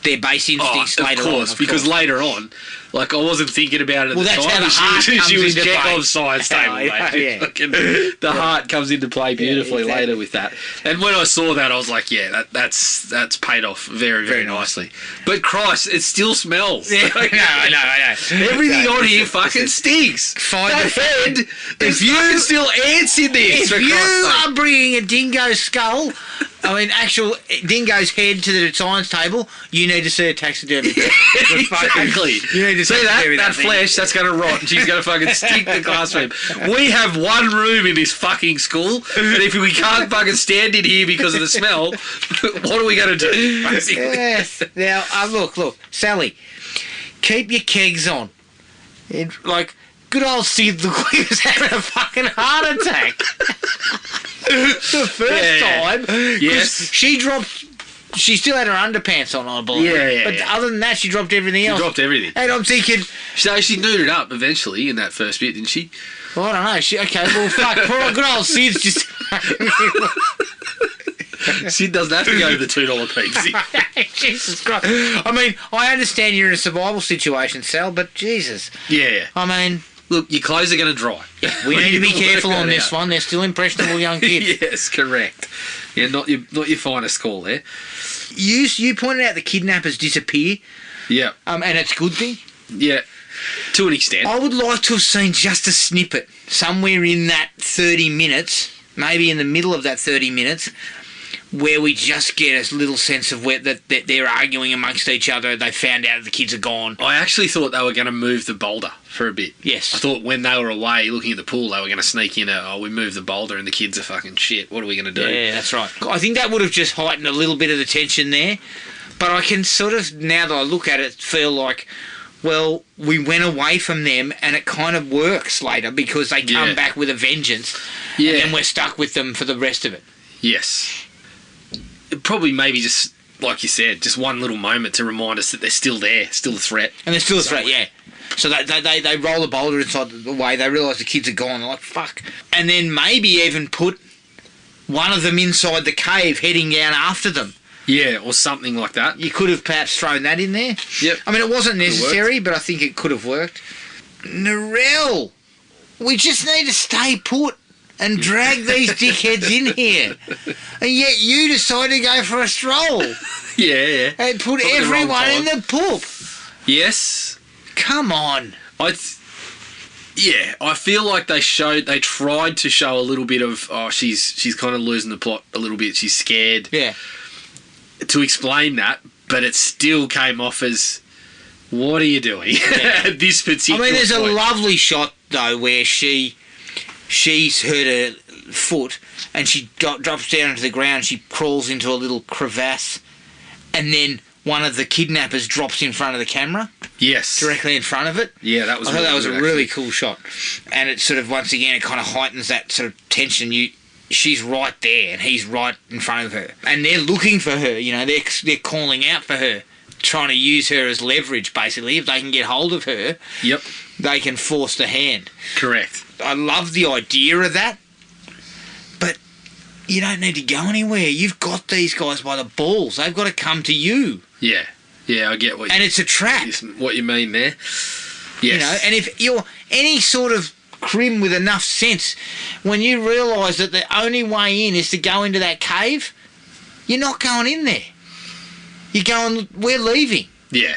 their base instincts later on. Of course, because later on, like, I wasn't thinking about it at Well, the that's time. how the heart she comes was into play. Chekhov's science table, Oh, yeah, mate. yeah. Fucking, the heart comes into play beautifully exactly. later with that. And when I saw that, I was like, yeah, that's paid off very, very nicely. But Christ, it still smells. Yeah, I know. Everything on here fucking stinks. That head, there's fucking still ants in this. If you are bringing a dingo skull, actual dingo's head to the science table, you need to see a taxidermy. Exactly. You need to see that thing. flesh, that's going to rot, and she's going to fucking stink the classroom. We have one room in this fucking school, and if we can't fucking stand in here because of the smell, what are we going to do, basically? Yes. Now, look, Sally, keep your kegs on. Good old Sid looked like he was having a fucking heart attack. The first time. Yes. She still had her underpants on, I believe. Yeah, But other than that, she dropped everything else. Dropped everything. And I'm thinking, So she nuded up eventually in that first bit, didn't she? well, I don't know. Okay, well, fuck. Poor good old Sid's just... Sid doesn't have to go to the $2 piece. Jesus Christ. I understand you're in a survival situation, Sal, but Jesus. Yeah. Look, your clothes are going to dry. We need to be Work careful that on this out. one. They're still impressionable young kids. Yes, correct. Yeah, not your finest call there. You pointed out the kidnappers disappear, Yeah. and it's a good thing. Yeah. To an extent. I would like to have seen just a snippet somewhere in that 30 minutes, maybe in the middle of that 30 minutes, where we just get a little sense of that they're arguing amongst each other. They found out the kids are gone. I actually thought they were going to move the boulder for a bit. Yes. I thought when they were away looking at the pool, they were going to sneak in we moved the boulder and the kids are fucking shit. What are we going to do? Yeah, that's right. I think that would have just heightened a little bit of the tension there. But I can sort of, now that I look at it, feel like, well, we went away from them and it kind of works later because they come back with a vengeance. Yeah. And then we're stuck with them for the rest of it. Yes. Probably maybe just, like you said, just one little moment to remind us that they're still there, still a threat. And they're still a threat, yeah. So they roll the boulder inside the way, they realise the kids are gone, they're like, fuck. And then maybe even put one of them inside the cave heading down after them. Yeah, or something like that. You could have perhaps thrown that in there. Yep. I mean, it wasn't necessary, but I think it could have worked. Narelle, we just need to stay put and drag these dickheads in here. And yet you decide to go for a stroll. Yeah. And put everyone in the poop. Yes. Come on. I feel like they tried to show a little bit of, she's kind of losing the plot a little bit. She's scared. Yeah. To explain that, but it still came off as, what are you doing at this particular I mean, there's point? a lovely shot, though, where she's hurt her foot and she drops down into the ground, she crawls into a little crevasse, and then one of the kidnappers drops in front of the camera. Yes. Directly in front of it. Yeah, that was I thought that was a really actually cool shot. And it sort of, once again, it kind of heightens that sort of tension. She's right there and he's right in front of her. And they're looking for her, they're calling out for her, trying to use her as leverage, basically. If they can get hold of her, Yep. they can force the hand. Correct. I love the idea of that, but you don't need to go anywhere. You've got these guys by the balls. They've got to come to you. Yeah. Yeah, I get what and it's a trap. What you mean there. Yes. And if you're any sort of crim with enough sense, when you realise that the only way in is to go into that cave, you're not going in there. You're going, we're leaving. Yeah.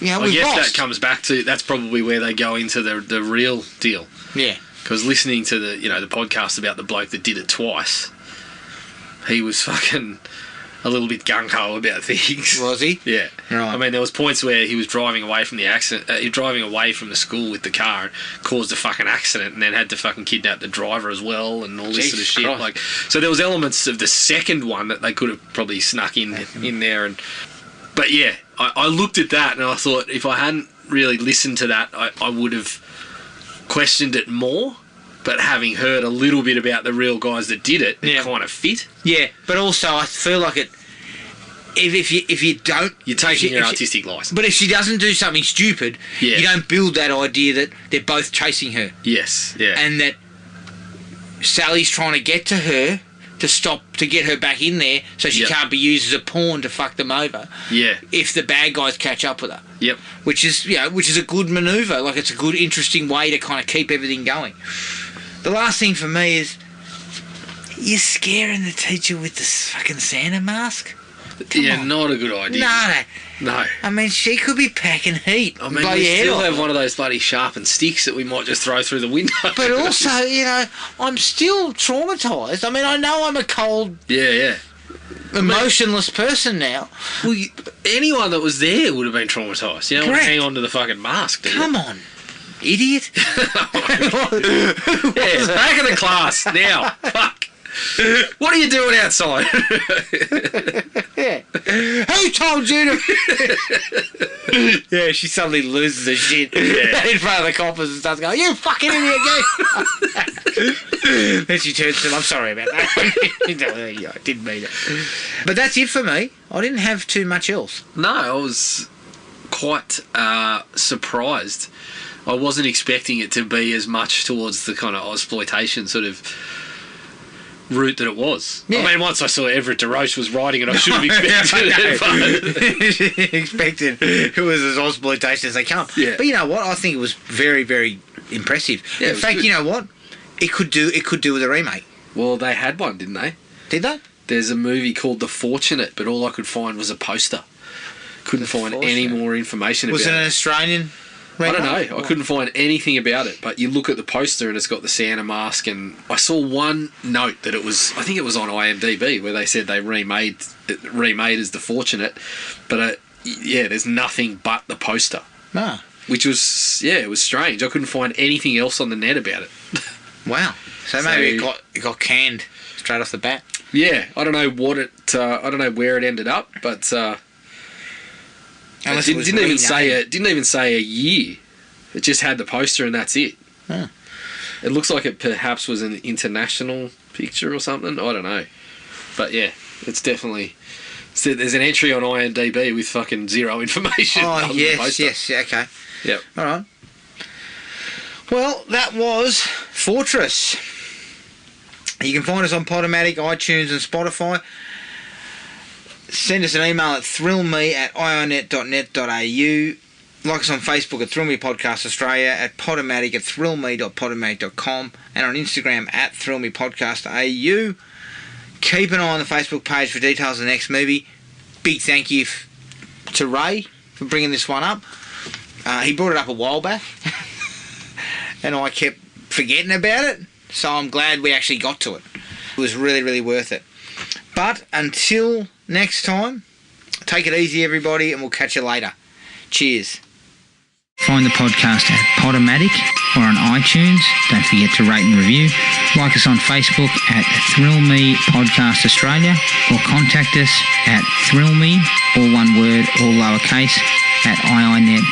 I guess that comes back to, that's probably where they go into the real deal. Yeah. Because listening to the podcast about the bloke that did it twice, he was fucking a little bit gung-ho about things. Was he? Yeah. Right. I mean, there was points where he was driving away from the accident, driving away from the school with the car and caused a fucking accident and then had to fucking kidnap the driver as well and all this sort of shit. Christ. Like, so there was elements of the second one that they could have probably snuck in there. But yeah, I looked at that and I thought if I hadn't really listened to that, I would have questioned it more. But having heard a little bit about the real guys that did it, it kind of fit. Yeah, but also I feel like it. If you don't, you're taking your artistic license. But if she doesn't do something stupid, you don't build that idea that they're both chasing her. Yes, yeah, and that Sally's trying to get to her to get her back in there, so she can't be used as a pawn to fuck them over. Yeah, if the bad guys catch up with her. Yep, which is a good manoeuvre. Like it's a good, interesting way to kind of keep everything going. The last thing for me is, you're scaring the teacher with this fucking Santa mask? Come on. Not a good idea. No. I mean, she could be packing heat. I mean, we still have one of those bloody sharpened sticks that we might just throw through the window. But also, I'm still traumatised. I mean, I know I'm a cold, emotionless person now. Well, anyone that was there would have been traumatised. You don't want to hang on to the fucking mask, do you? Come on. Idiot. Back in the class now. Fuck. What are you doing outside? Who told you to? Yeah, she suddenly loses her shit in front of the coppers and starts going, "You fucking idiot!" Then she turns to them, "I'm sorry about that. I didn't mean it." But that's it for me. I didn't have too much else. No, I was quite surprised. I wasn't expecting it to be as much towards the kind of exploitation sort of route that it was. Yeah. I mean, once I saw Everett DeRoche was writing it, I should have expected it. Expected it was as exploitation as they come. Yeah. But you know what? I think it was very, very impressive. Yeah, in fact, you know what? It could do with a remake. Well, they had one, didn't they? Did they? There's a movie called The Fortunate, but all I could find was a poster. Couldn't find any more information about it. Was it an Australian? I don't know. I couldn't find anything about it. But you look at the poster and it's got the Santa mask. And I saw one note that I think it was on IMDb, where they said they remade as The Fortunate. But there's nothing but the poster. No. Which was, it was strange. I couldn't find anything else on the net about it. Wow. So maybe it got canned straight off the bat. Yeah, I don't know I don't know where it ended up, but it didn't even say a year. It just had the poster and that's it. Huh. It looks like it perhaps was an international picture or something. I don't know, but yeah, it's definitely. So there's an entry on IMDb with fucking zero information. Oh yes, okay. Yep. All right. Well, that was Fortress. You can find us on Podomatic, iTunes and Spotify. Send us an email at thrillme@ionet.net.au. Like us on Facebook at Thrill Me Podcast Australia, at Podomatic at thrillme.podomatic.com, and on Instagram at thrillmepodcast.au. Keep an eye on the Facebook page for details of the next movie. Big thank you to Ray for bringing this one up. He brought it up a while back, and I kept forgetting about it. So I'm glad we actually got to it. It was really, really worth it. But until next time, take it easy, everybody, and we'll catch you later. Cheers. Find the podcast at Podomatic or on iTunes. Don't forget to rate and review. Like us on Facebook at Thrill Me Podcast Australia, or contact us at thrillme, all one word, all lowercase, at ionet.net.au.